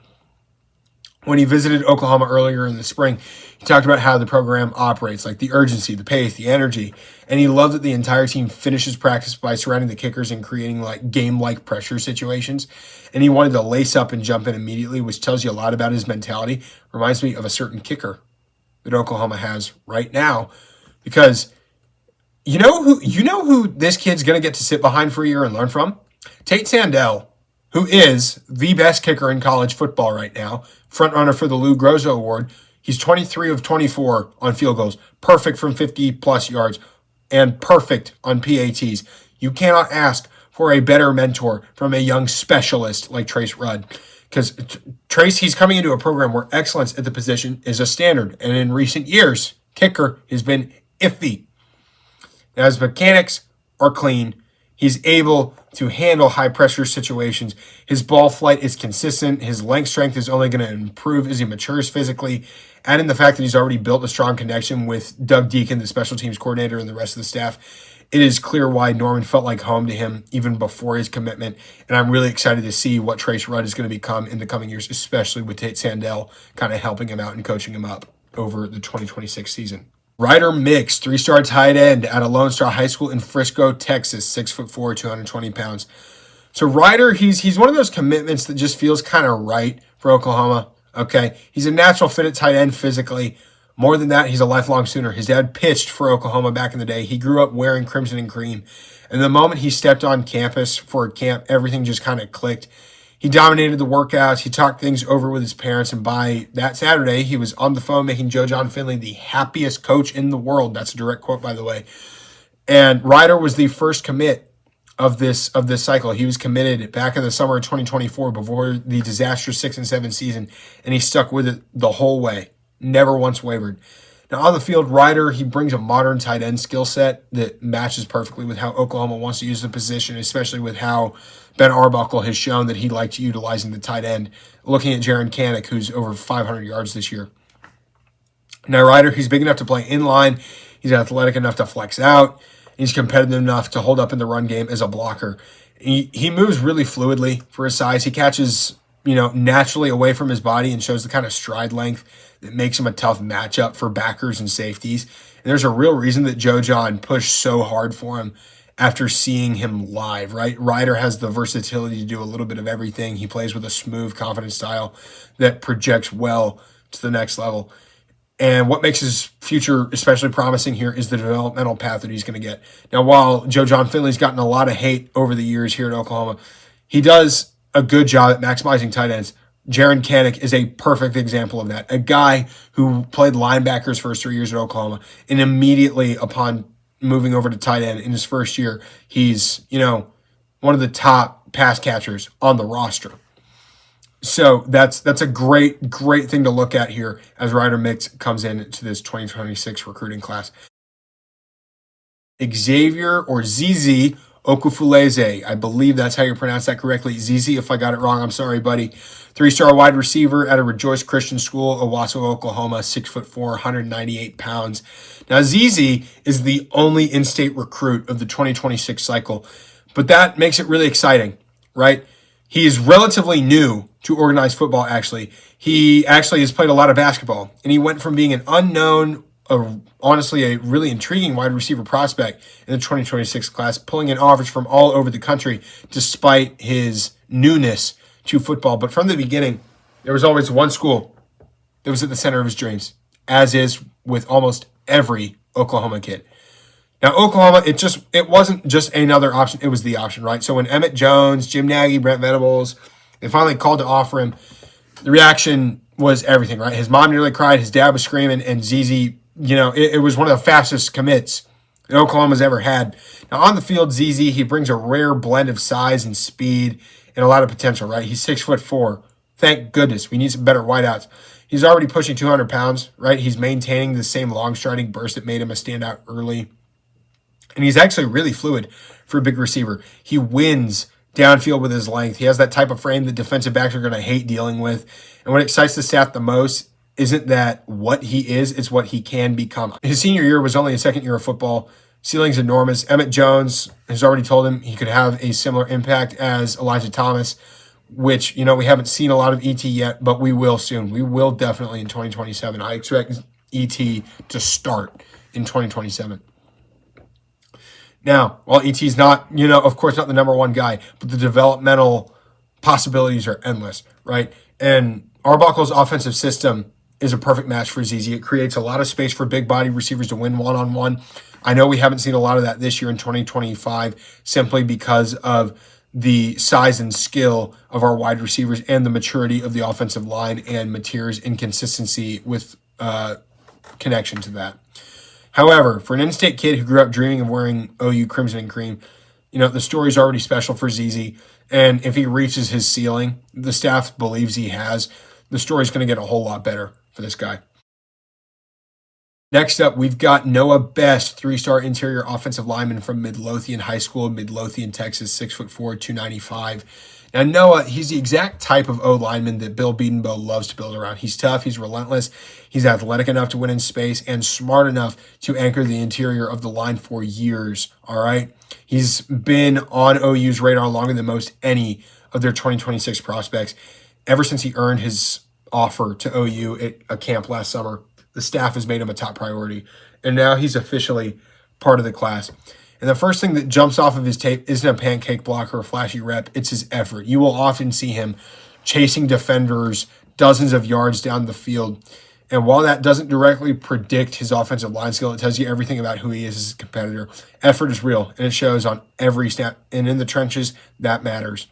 When he visited Oklahoma earlier in the spring, he talked about how the program operates, like the urgency, the pace, the energy. And he loved that the entire team finishes practice by surrounding the kickers and creating like game-like pressure situations. And he wanted to lace up and jump in immediately, which tells you a lot about his mentality. Reminds me of a certain kicker that Oklahoma has right now. Because you know who this kid's going to get to sit behind for a year and learn from? Tate Sandell, who is the best kicker in college football right now, front runner for the Lou Groza Award. He's 23 of 24 on field goals, perfect from 50-plus yards, and perfect on PATs. You cannot ask for a better mentor from a young specialist like Trace Rudd. Because Trace, he's coming into a program where excellence at the position is a standard. And in recent years, kicker has been iffy. Now, his mechanics are clean. He's able to handle high-pressure situations. His ball flight is consistent. His length strength is only going to improve as he matures physically. Add in the fact that he's already built a strong connection with Doug Deacon, the special teams coordinator, and the rest of the staff. It is clear why Norman felt like home to him even before his commitment. And I'm really excited to see what Trace Rudd is going to become in the coming years, especially with Tate Sandell kind of helping him out and coaching him up over the 2026 season. Ryder Mix, 3-star tight end at a Lone Star High School in Frisco, Texas, 6'4", 220 pounds. So Ryder, he's one of those commitments that just feels kind of right for Oklahoma. Okay, he's a natural fit at tight end physically. More than that, he's a lifelong Sooner. His dad pitched for Oklahoma back in the day. He grew up wearing crimson and cream. And the moment he stepped on campus for a camp, everything just kind of clicked. He dominated the workouts. He talked things over with his parents. And by that Saturday, he was on the phone making Joe John Finley the happiest coach in the world. That's a direct quote, by the way. And Ryder was the first commit of this cycle. He was committed back in the summer of 2024 before the disastrous 6-7 season. And he stuck with it the whole way. Never once wavered. Now, on the field, Ryder, he brings a modern tight end skill set that matches perfectly with how Oklahoma wants to use the position, especially with how Ben Arbuckle has shown that he likes utilizing the tight end. Looking at Jaron Kanik, who's over 500 yards this year. Now, Ryder, he's big enough to play in line. He's athletic enough to flex out. He's competitive enough to hold up in the run game as a blocker. He moves really fluidly for his size. He catches, naturally away from his body and shows the kind of stride length that makes him a tough matchup for backers and safeties. And there's a real reason that Joe John pushed so hard for him after seeing him live, right? Ryder has the versatility to do a little bit of everything. He plays with a smooth, confident style that projects well to the next level. And what makes his future especially promising here is the developmental path that he's going to get. Now, while Joe John Finley's gotten a lot of hate over the years here at Oklahoma, he does a good job at maximizing tight ends. Jaron Kanik is a perfect example of that. A guy who played linebackers for his 3 years at Oklahoma, and immediately upon moving over to tight end in his first year, he's, one of the top pass catchers on the roster. So that's a great thing to look at here as Ryder Mix comes into this 2026 recruiting class. Xavier or ZZ Okufuleze, I believe that's how you pronounce that correctly. ZZ, if I got it wrong, I'm sorry, buddy. 3-star wide receiver at a Rejoice Christian School, Owasso, Oklahoma, 6'4", 198 pounds. Now, ZZ is the only in-state recruit of the 2026 cycle, but that makes it really exciting, right? He is relatively new to organized football, actually. He actually has played a lot of basketball, and he went from being an unknown, honestly, a really intriguing wide receiver prospect in the 2026 class, pulling in offers from all over the country despite his newness to football. But from the beginning, there was always one school that was at the center of his dreams, as is with almost every Oklahoma kid. Now, Oklahoma, it wasn't just another option, it was the option, right? So when Emmett Jones, Jim Nagy, Brent Venables, they finally called to offer him, the reaction was everything, right? His mom nearly cried, his dad was screaming, and ZZ, it was one of the fastest commits that Oklahoma's ever had. Now, on the field, ZZ, he brings a rare blend of size and speed and a lot of potential, right? He's 6'4". Thank goodness. We need some better wideouts. He's already pushing 200 pounds, right? He's maintaining the same long striding burst that made him a standout early. And he's actually really fluid for a big receiver. He wins downfield with his length. He has that type of frame that defensive backs are going to hate dealing with. And what excites the staff the most isn't that what he is, it's what he can become. His senior year was only his second year of football. Ceiling's enormous. Emmett Jones has already told him he could have a similar impact as Elijah Thomas, which, we haven't seen a lot of ET yet, but we will soon. We will definitely in 2027. I expect ET to start in 2027. Now, while ET's not, of course, not the number one guy, but the developmental possibilities are endless, right? And Arbuckle's offensive system is a perfect match for ZZ. It creates a lot of space for big body receivers to win one-on-one. I know we haven't seen a lot of that this year in 2025 simply because of the size and skill of our wide receivers and the maturity of the offensive line and Mateer's inconsistency with connection to that. However, for an in-state kid who grew up dreaming of wearing OU crimson and cream, the story's already special for ZZ. And if he reaches his ceiling, the staff believes he has, the story's going to get a whole lot better for this guy. Next up, we've got Noah Best, 3-star interior offensive lineman from Midlothian High School, Midlothian, Texas, 6'4", 295. Now, Noah, he's the exact type of O lineman that Bill Bedenbaugh loves to build around. He's tough, he's relentless, he's athletic enough to win in space, and smart enough to anchor the interior of the line for years, all right? He's been on OU's radar longer than most any of their 2026 prospects. Ever since he earned his offer to OU at a camp last summer, the staff has made him a top priority, and now he's officially part of the class. And the first thing that jumps off of his tape isn't a pancake block or a flashy rep, it's his effort. You will often see him chasing defenders dozens of yards down the field. And while that doesn't directly predict his offensive line skill, it tells you everything about who he is as a competitor. Effort is real, and it shows on every snap. And in the trenches, that matters.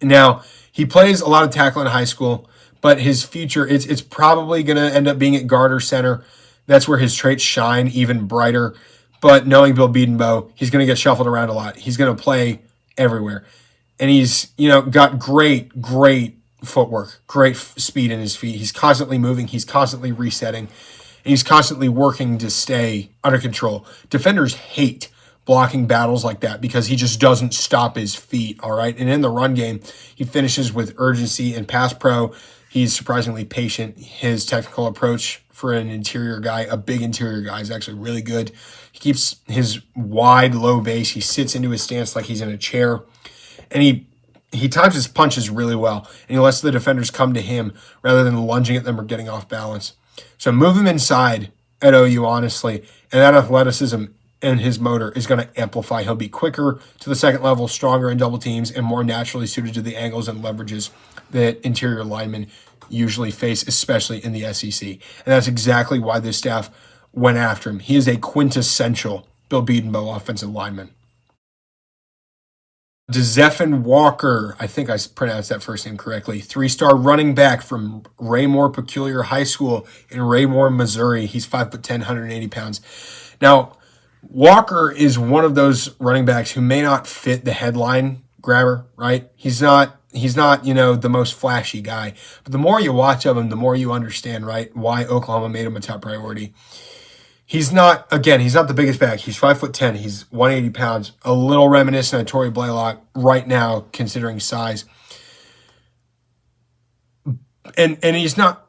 Now, he plays a lot of tackle in high school, but his future, it's probably going to end up being at guard or center. That's where his traits shine even brighter. But knowing Bill Bedenbaugh, he's going to get shuffled around a lot. He's going to play everywhere. And he's, got great footwork, great speed in his feet. He's constantly moving. He's constantly resetting. And he's constantly working to stay under control. Defenders hate blocking battles like that because he just doesn't stop his feet, all right? And in the run game, he finishes with urgency. And pass pro, he's surprisingly patient. His technical approach for an interior guy, a big interior guy, is actually really good. He keeps his wide, low base. He sits into his stance like he's in a chair. And he times his punches really well. And he lets the defenders come to him rather than lunging at them or getting off balance. So move him inside at OU, honestly. And that athleticism and his motor is going to amplify. He'll be quicker to the second level, stronger in double teams, and more naturally suited to the angles and leverages that interior linemen usually face, especially in the SEC. And that's exactly why this staff went after him. He is a quintessential Bill Bedenbaugh offensive lineman. Dzefin Walker, I think I pronounced that first name correctly, 3-star running back from Raymore Peculiar High School in Raymore, Missouri. He's 5'10", 180 pounds. Now, Walker is one of those running backs who may not fit the headline grabber, right? He's not, the most flashy guy. But the more you watch of him, the more you understand, right, why Oklahoma made him a top priority. He's not the biggest back. He's 5'10". He's 180 pounds. A little reminiscent of Torrey Blaylock right now, considering size. And he's not.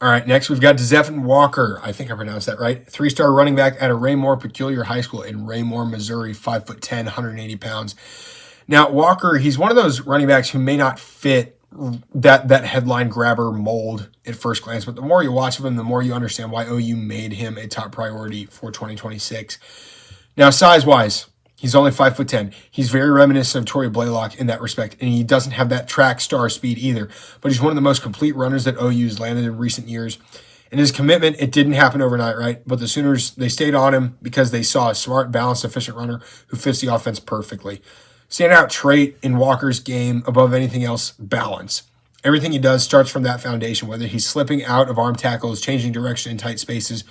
All right, next we've got Dzefin Walker. I think I pronounced that right. 3-star running back at a Raymore Peculiar High School in Raymore, Missouri, 5'10", 180 pounds. Now, Walker, he's one of those running backs who may not fit that headline grabber mold at first glance, but the more you watch of him, the more you understand why OU made him a top priority for 2026. Now, size-wise, he's only 5'10". He's very reminiscent of Torrey Blaylock in that respect, and he doesn't have that track star speed either, but he's one of the most complete runners that OU's landed in recent years. And his commitment, it didn't happen overnight, right? But the Sooners, they stayed on him because they saw a smart, balanced, efficient runner who fits the offense perfectly. Standout trait in Walker's game above anything else, balance. Everything he does starts from that foundation, whether he's slipping out of arm tackles, changing direction in tight spaces,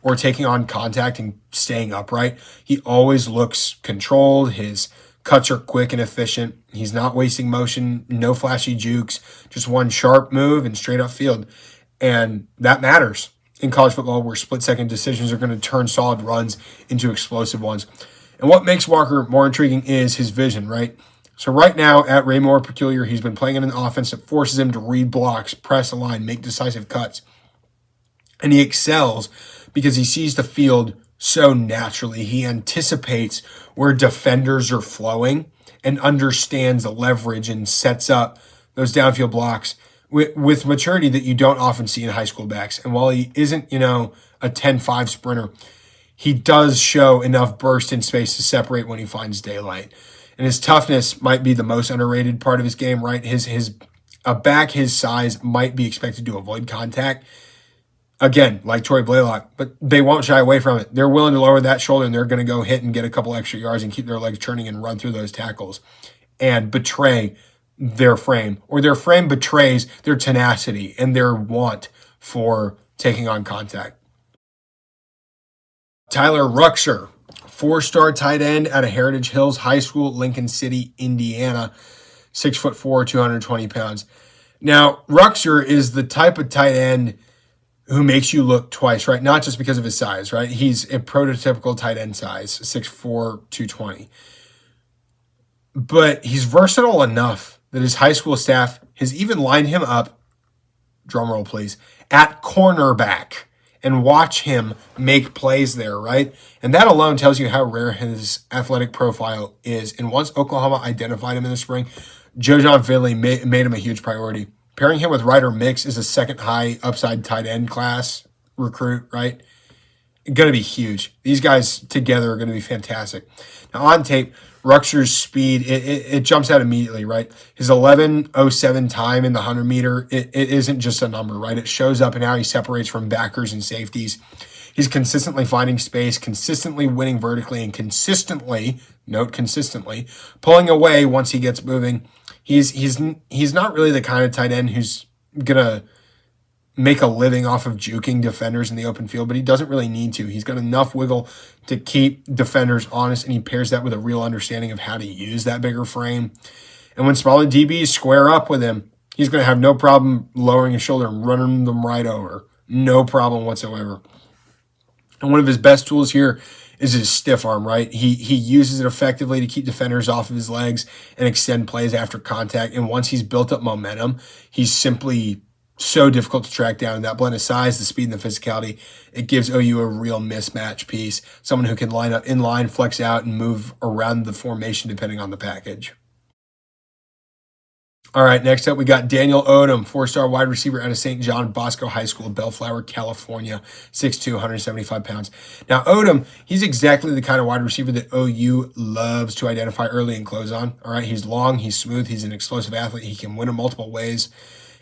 or taking on contact and staying upright. He always looks controlled. His cuts are quick and efficient. He's not wasting motion, no flashy jukes, just one sharp move and straight up field. And that matters in college football, where split-second decisions are going to turn solid runs into explosive ones. And what makes Walker more intriguing is his vision, right? So right now at Raymore Peculiar, he's been playing in an offense that forces him to read blocks, press a line, make decisive cuts. And he excels because he sees the field so naturally. He anticipates where defenders are flowing and understands the leverage and sets up those downfield blocks with maturity that you don't often see in high school backs. And while he isn't, a 10-5 sprinter, he does show enough burst in space to separate when he finds daylight. And his toughness might be the most underrated part of his game, right? A back his size might be expected to avoid contact. Again, like Troy Blaylock, but they won't shy away from it. They're willing to lower that shoulder, and they're going to go hit and get a couple extra yards and keep their legs churning and run through those tackles and betray their frame, or their frame betrays their tenacity and their want for taking on contact. Tyler Ruxer, 4-star tight end out of Heritage Hills High School, Lincoln City, Indiana, 6'4", 220 pounds. Now, Ruxer is the type of tight end who makes you look twice, right? Not just because of his size, right? He's a prototypical tight end size, 6'4", 220. But he's versatile enough that his high school staff has even lined him up, drumroll please, at cornerback and watch him make plays there, right? And that alone tells you how rare his athletic profile is. And once Oklahoma identified him in the spring, Joe John Finley made him a huge priority. Pairing him with Ryder Mix is a second high upside tight end class recruit, right? Going to be huge. These guys together are going to be fantastic. Now on tape, Ruxer's speed, it jumps out immediately, right? His 11:07 time in the 100 meter, it isn't just a number, right? It shows up in how he separates from backers and safeties. He's consistently finding space, consistently winning vertically, and consistently, note consistently, pulling away once he gets moving. He's not really the kind of tight end who's gonna make a living off of juking defenders in the open field, but he doesn't really need to. He's got enough wiggle to keep defenders honest, and he pairs that with a real understanding of how to use that bigger frame. And when smaller DBs square up with him, he's going to have no problem lowering his shoulder and running them right over. No problem whatsoever. And one of his best tools here is his stiff arm, right? He uses it effectively to keep defenders off of his legs and extend plays after contact. And once he's built up momentum, he's simply so difficult to track down. And that blend of size, the speed, and the physicality, it gives OU a real mismatch piece. Someone who can line up in line, flex out, and move around the formation depending on the package. All right, next up we got Daniel Odom, 4-star wide receiver out of St. John Bosco High School, Bellflower, California, 6'2", 175 pounds. Now, Odom, he's exactly the kind of wide receiver that OU loves to identify early and close on. All right, he's long, he's smooth, he's an explosive athlete. He can win in multiple ways.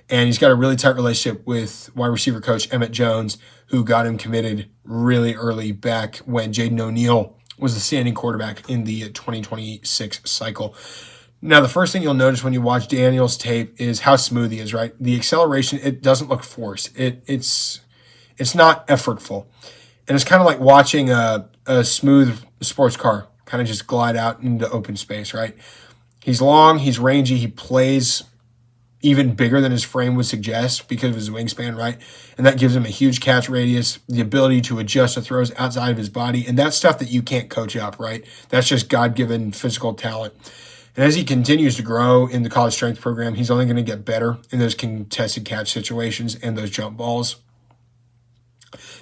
And he's got a really tight relationship with wide receiver coach Emmett Jones, who got him committed really early back when Jaden O'Neal was the standing quarterback in the 2026 cycle. Now, the first thing you'll notice when you watch Daniel's tape is how smooth he is, right? The acceleration, it doesn't look forced. It's not effortful. And it's kind of like watching a smooth sports car kind of just glide out into open space, right? He's long, he's rangy, he plays even bigger than his frame would suggest because of his wingspan, right? And that gives him a huge catch radius, the ability to adjust to throws outside of his body, and that's stuff that you can't coach up, right? That's just God-given physical talent. And as he continues to grow in the college strength program, he's only going to get better in those contested catch situations and those jump balls.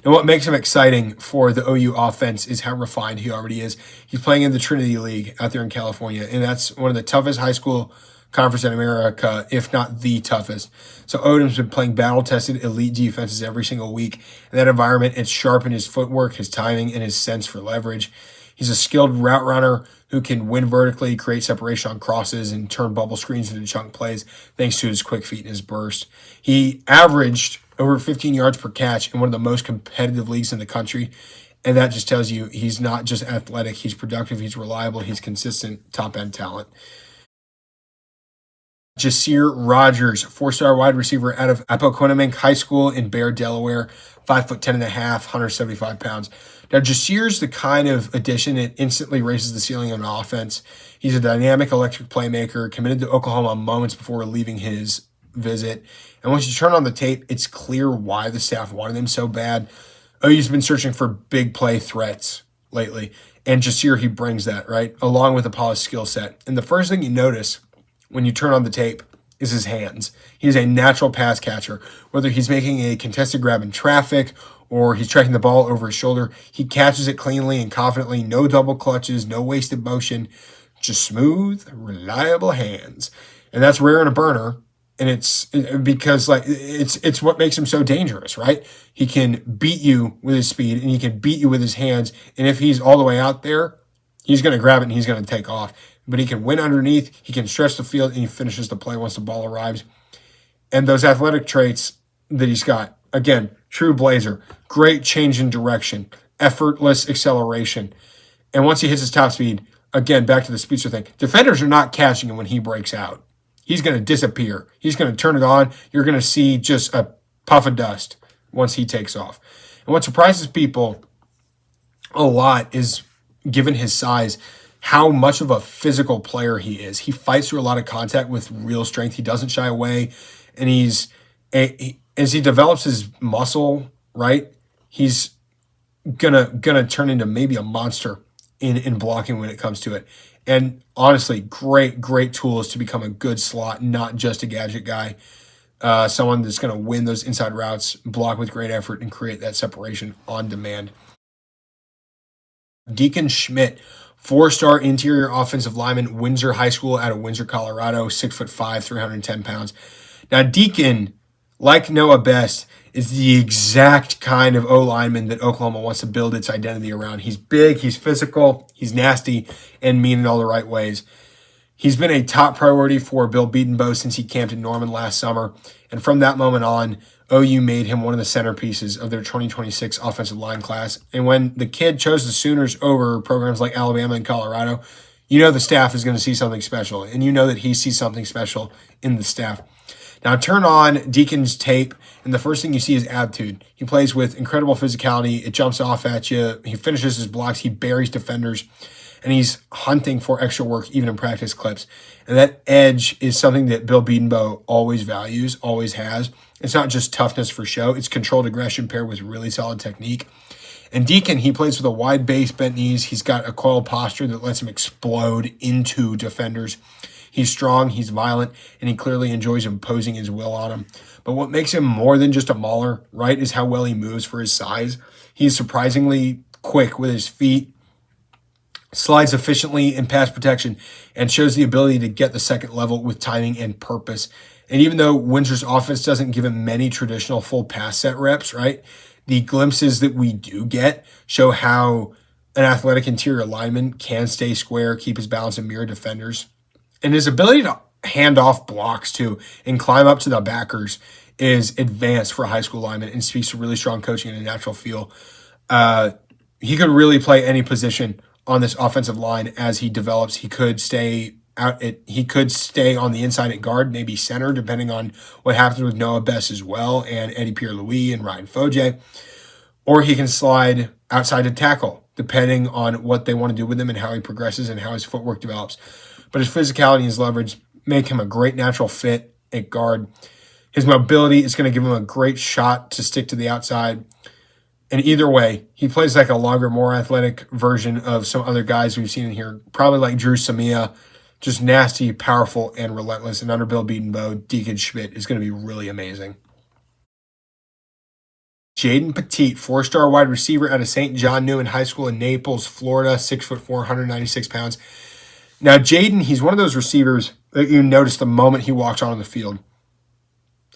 And what makes him exciting for the OU offense is how refined he already is. He's playing in the Trinity League out there in California, and that's one of the toughest high school conference in America, if not the toughest. So Odom's been playing battle-tested elite defenses every single week. In that environment, it's sharpened his footwork, his timing, and his sense for leverage. He's a skilled route runner who can win vertically, create separation on crosses, and turn bubble screens into chunk plays thanks to his quick feet and his burst. He averaged over 15 yards per catch in one of the most competitive leagues in the country. And that just tells you he's not just athletic, he's productive, he's reliable, he's consistent, top-end talent. Jasir Rogers, 4-star wide receiver out of Appoquinimink High School in Bear, Delaware, 5'10.5", 175 pounds. Now, Jasir's the kind of addition that instantly raises the ceiling on offense. He's a dynamic electric playmaker, committed to Oklahoma moments before leaving his visit. And once you turn on the tape, it's clear why the staff wanted him so bad. OU's been searching for big play threats lately. And Jasir, he brings that, right, along with a polished skill set. And the first thing you notice when you turn on the tape is his hands. He's a natural pass catcher. Whether he's making a contested grab in traffic or he's tracking the ball over his shoulder, he catches it cleanly and confidently. No double clutches, no wasted motion, just smooth, reliable hands. And that's rare in a burner. And it's because it's what makes him so dangerous, right? He can beat you with his speed and he can beat you with his hands. And if he's all the way out there, he's going to grab it and he's going to take off. But he can win underneath, he can stretch the field, and he finishes the play once the ball arrives. And those athletic traits that he's got, again, True blazer. Great change in direction. Effortless acceleration. And once he hits his top speed, again, back to the speedster thing, defenders are not catching him when he breaks out. He's going to disappear. He's going to turn it on. You're going to see just a puff of dust once he takes off. And what surprises people a lot is, given his size, how much of a physical player he is. He fights through a lot of contact with real strength. He doesn't shy away. And as he develops his muscle, right, he's gonna turn into maybe a monster in blocking when it comes to it. And honestly, great tools to become a good slot, not just a gadget guy. Someone that's going to win those inside routes, block with great effort, and create that separation on demand. Deacon Schmidt, 4-star interior offensive lineman, Windsor High School out of Windsor, Colorado, 6'5", 310 pounds. Now, Deacon, like Noah Best, is the exact kind of O-lineman that Oklahoma wants to build its identity around. He's big, he's physical, he's nasty, and mean in all the right ways. He's been a top priority for Bill Bedenbaugh since he camped in Norman last summer, and from that moment on, OU made him one of the centerpieces of their 2026 offensive line class. And when the kid chose the Sooners over programs like Alabama and Colorado, you know the staff is going to see something special, and you know that he sees something special in the staff. Now, turn on Deacon's tape, and the first thing you see is attitude. He plays with incredible physicality. It jumps off at you. He finishes his blocks. He buries defenders, and he's hunting for extra work even in practice clips. And that edge is something that Bill Bedenbaugh always values, always has. It's not just toughness for show. It's controlled aggression paired with really solid technique. And Deacon, he plays with a wide base, bent knees. He's got a coiled posture that lets him explode into defenders. He's strong, he's violent, and he clearly enjoys imposing his will on them. But what makes him more than just a mauler, right, is how well he moves for his size. He's surprisingly quick with his feet, slides efficiently in pass protection, and shows the ability to get the second level with timing and purpose. And even though Windsor's offense doesn't give him many traditional full pass set reps, right, the glimpses that we do get show how an athletic interior lineman can stay square, keep his balance, and mirror defenders. And his ability to hand off blocks, too, and climb up to the backers is advanced for a high school lineman and speaks to really strong coaching and a natural feel. He could really play any position on this offensive line as he develops. He could stay on the inside at guard, maybe center, depending on what happens with Noah Best as well, and Eddie Pierre-Louis and Ryan Foje. Or he can slide outside to tackle, depending on what they want to do with him and how he progresses and how his footwork develops. But his physicality and his leverage make him a great natural fit at guard. His mobility is going to give him a great shot to stick to the outside. And either way, he plays like a longer, more athletic version of some other guys we've seen in here, probably like Drew Samia, just nasty, powerful, and relentless. And under Bill Bedenbaugh, Deacon Schmidt is going to be really amazing. Jaden Petit, 4-star wide receiver out of St. John Newman High School in Naples, Florida, 6'4", 196 pounds. Now, Jaden, he's one of those receivers that you notice the moment he walks on the field.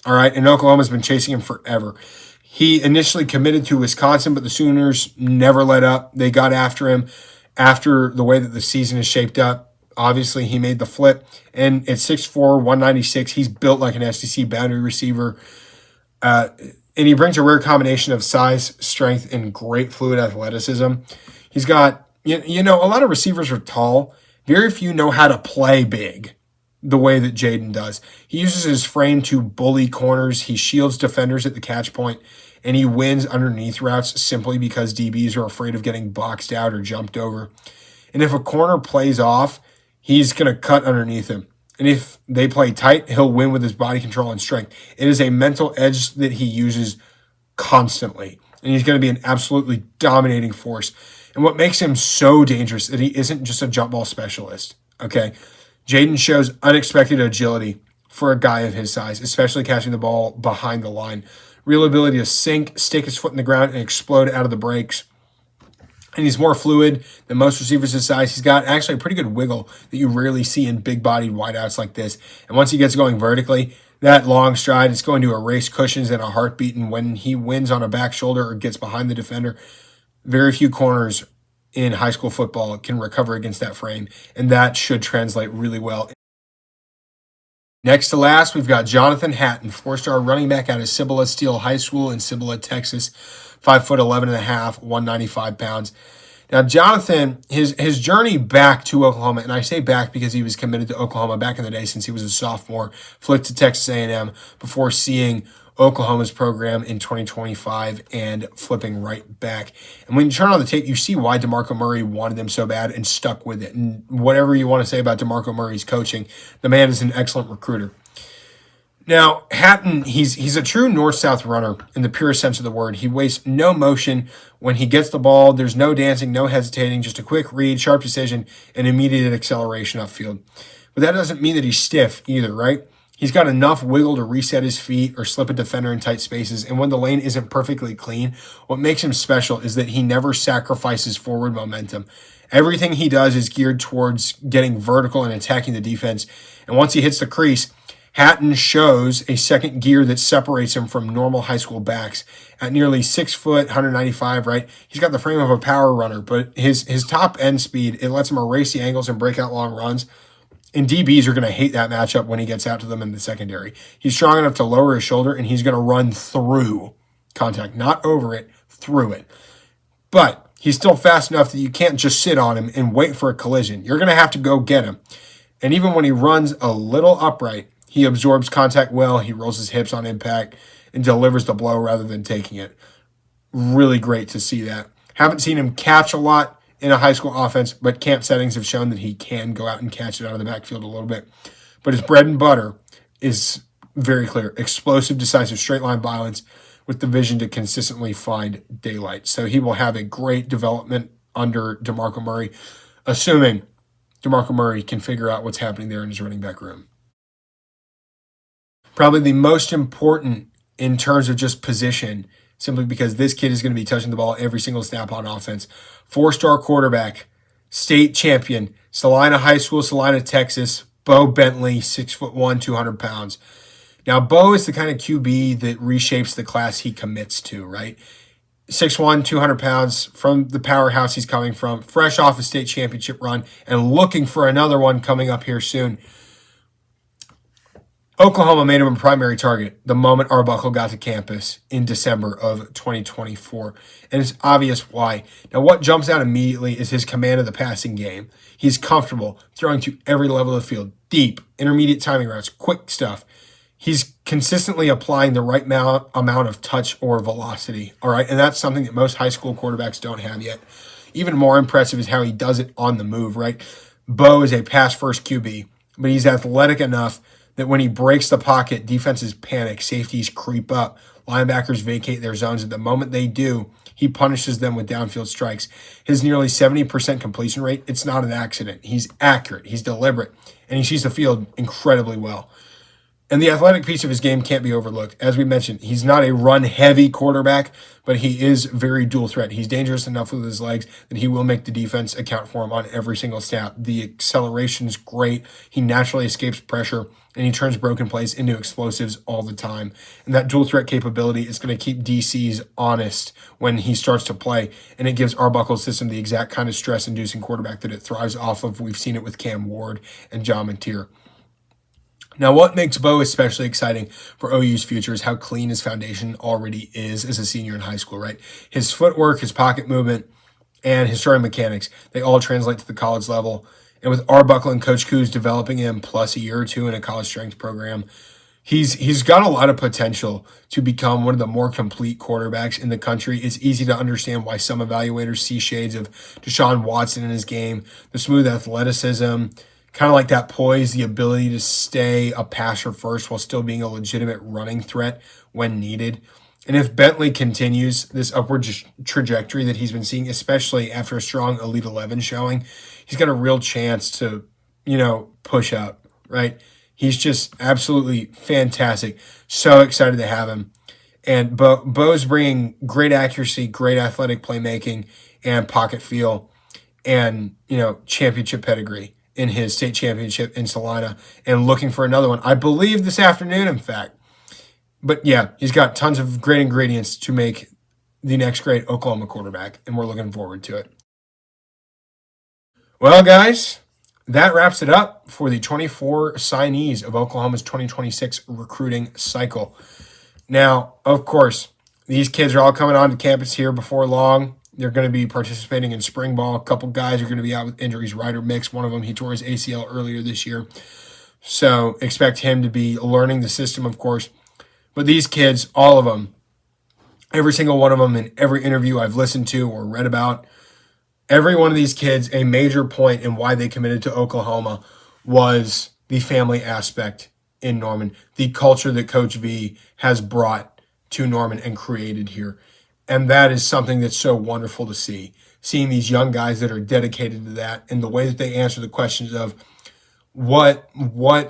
All right, and Oklahoma's been chasing him forever. He initially committed to Wisconsin, but the Sooners never let up. They got after him after the way that the season is shaped up. Obviously, he made the flip. And at 6'4", 196, he's built like an SEC boundary receiver. And he brings a rare combination of size, strength, and great fluid athleticism. He's got, a lot of receivers are tall. Very few know how to play big the way that Jaden does. He uses his frame to bully corners. He shields defenders at the catch point, and he wins underneath routes simply because DBs are afraid of getting boxed out or jumped over. And if a corner plays off, he's going to cut underneath him. And if they play tight, he'll win with his body control and strength. It is a mental edge that he uses constantly, and he's going to be an absolutely dominating force. And what makes him so dangerous is that he isn't just a jump ball specialist, okay? Jaden shows unexpected agility for a guy of his size, especially catching the ball behind the line. Real ability to sink, stick his foot in the ground, and explode out of the breaks. And he's more fluid than most receivers his size. He's got actually a pretty good wiggle that you rarely see in big-bodied wideouts like this. And once he gets going vertically, that long stride is going to erase cushions in a heartbeat. And when he wins on a back shoulder or gets behind the defender, very few corners in high school football can recover against that frame, and that should translate really well. Next to last, we've got Jonathan Hatton, 4-star running back out of Cibola Steele High School in Cibola, Texas, 5'11.5", 195 pounds. Now, Jonathan, his journey back to Oklahoma, and I say back because he was committed to Oklahoma back in the day since he was a sophomore, flipped to Texas A&M before seeing Oklahoma's program in 2025 and flipping right back. And when you turn on the tape, you see why DeMarco Murray wanted them so bad and stuck with it. And whatever you want to say about DeMarco Murray's coaching, the man is an excellent recruiter. Now, Hatton, he's a true north-south runner in the purest sense of the word. He wastes no motion when he gets the ball. There's no dancing, no hesitating, just a quick read, sharp decision, and immediate acceleration upfield. But that doesn't mean that he's stiff either, right? He's got enough wiggle to reset his feet or slip a defender in tight spaces. And when the lane isn't perfectly clean, what makes him special is that he never sacrifices forward momentum. Everything he does is geared towards getting vertical and attacking the defense. And once he hits the crease, Hatton shows a second gear that separates him from normal high school backs. At nearly 6 foot, 195, right? He's got the frame of a power runner, but his top end speed, it lets him erase the angles and break out long runs. And DBs are going to hate that matchup when he gets out to them in the secondary. He's strong enough to lower his shoulder, and he's going to run through contact, not over it, through it. But he's still fast enough that you can't just sit on him and wait for a collision. You're going to have to go get him. And even when he runs a little upright, he absorbs contact well, he rolls his hips on impact, and delivers the blow rather than taking it. Really great to see that. Haven't seen him catch a lot in a high school offense, but camp settings have shown that he can go out and catch it out of the backfield a little bit. But his bread and butter is very clear. Explosive, decisive, straight line violence with the vision to consistently find daylight. So he will have a great development under DeMarco Murray, assuming DeMarco Murray can figure out what's happening there in his running back room. Probably the most important in terms of just position, simply because this kid is going to be touching the ball every single snap on offense. 4-star quarterback, state champion, Salina High School, Salina, Texas, Bo Bentley, 6'1", 200 pounds. Now, Bo is the kind of QB that reshapes the class he commits to, right? 6'1", 200 pounds from the powerhouse he's coming from, fresh off a state championship run, and looking for another one coming up here soon. Oklahoma made him a primary target the moment Arbuckle got to campus in December of 2024, and it's obvious why. Now, what jumps out immediately is his command of the passing game. He's comfortable throwing to every level of the field, deep, intermediate timing routes, quick stuff. He's consistently applying the right amount of touch or velocity, all right? And that's something that most high school quarterbacks don't have yet. Even more impressive is how he does it on the move, right? Bo is a pass-first QB, but he's athletic enough that when he breaks the pocket, defenses panic, safeties creep up, linebackers vacate their zones. At the moment they do, he punishes them with downfield strikes. His nearly 70% completion rate, it's not an accident. He's accurate, he's deliberate, and he sees the field incredibly well. And the athletic piece of his game can't be overlooked. As we mentioned, he's not a run-heavy quarterback, but he is very dual threat. He's dangerous enough with his legs that he will make the defense account for him on every single snap. The acceleration's great. He naturally escapes pressure, and he turns broken plays into explosives all the time. And that dual threat capability is going to keep DCs honest when he starts to play, and it gives Arbuckle's system the exact kind of stress-inducing quarterback that it thrives off of. We've seen it with Cam Ward and John Mateer. Now, what makes Bo especially exciting for OU's future is how clean his foundation already is as a senior in high school, right? His footwork, his pocket movement, and his throwing mechanics, they all translate to the college level. And with Arbuckle and Coach Coos developing him plus a year or two in a college strength program, he's got a lot of potential to become one of the more complete quarterbacks in the country. It's easy to understand why some evaluators see shades of Deshaun Watson in his game, the smooth athleticism, kind of like that poise, the ability to stay a passer first while still being a legitimate running threat when needed. And if Bentley continues this upward trajectory that he's been seeing, especially after a strong Elite 11 showing, he's got a real chance to, push up, right? He's just absolutely fantastic. So excited to have him. And Bo's bringing great accuracy, great athletic playmaking, and pocket feel, and, championship pedigree in his state championship in Salina, and looking for another one, I believe this afternoon, in fact. But yeah, he's got tons of great ingredients to make the next great Oklahoma quarterback, and we're looking forward to it. Well, guys, that wraps it up for the 24 signees of Oklahoma's 2026 recruiting cycle. Now, of course, these kids are all coming onto campus here before long. They're going to be participating in spring ball. A couple guys are going to be out with injuries. Ryder Mix, one of them, he tore his ACL earlier this year. So expect him to be learning the system, of course. But these kids, all of them, every single one of them in every interview I've listened to or read about, every one of these kids, a major point in why they committed to Oklahoma was the family aspect in Norman, the culture that Coach V has brought to Norman and created here. And that is something that's so wonderful to see. Seeing these young guys that are dedicated to that and the way that they answer the questions of what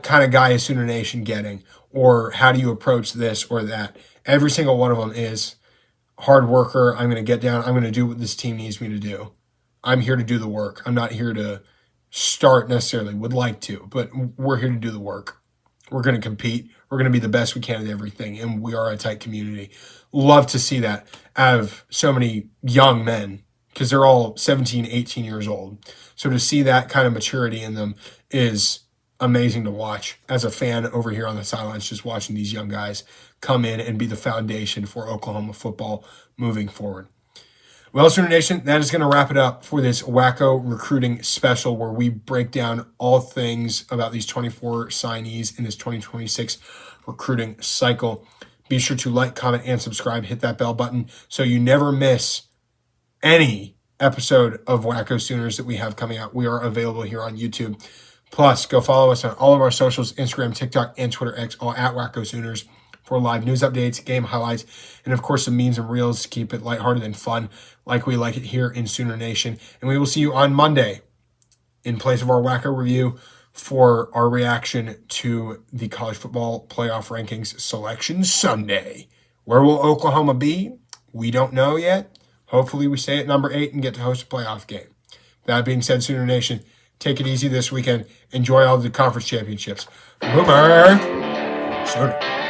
kind of guy is Sooner Nation getting, or how do you approach this or that. Every single one of them is hard worker. I'm going to get down. I'm going to do what this team needs me to do. I'm here to do the work. I'm not here to start necessarily, would like to, but we're here to do the work. We're going to compete. We're going to be the best we can at everything, and we are a tight community. Love to see that out of so many young men, because they're all 17, 18 years old. So to see that kind of maturity in them is amazing to watch as a fan over here on the sidelines, just watching these young guys come in and be the foundation for Oklahoma football moving forward. Well, Sooner Nation, that is going to wrap it up for this Wacko Recruiting Special, where we break down all things about these 24 signees in this 2026 recruiting cycle. Be sure to like, comment, and subscribe. Hit that bell button so you never miss any episode of Wacko Sooners that we have coming out. We are available here on YouTube. Plus, go follow us on all of our socials, Instagram, TikTok, and Twitter X, all at Wacko Sooners, for live news updates, game highlights, and of course some memes and reels to keep it lighthearted and fun like we like it here in Sooner Nation. And we will see you on Monday in place of our Wacko review for our reaction to the college football playoff rankings selection Sunday. Where will Oklahoma be? We don't know yet. Hopefully we stay at number 8 and get to host a playoff game. That being said, Sooner Nation, take it easy this weekend. Enjoy all the conference championships. Boomer! Sooner.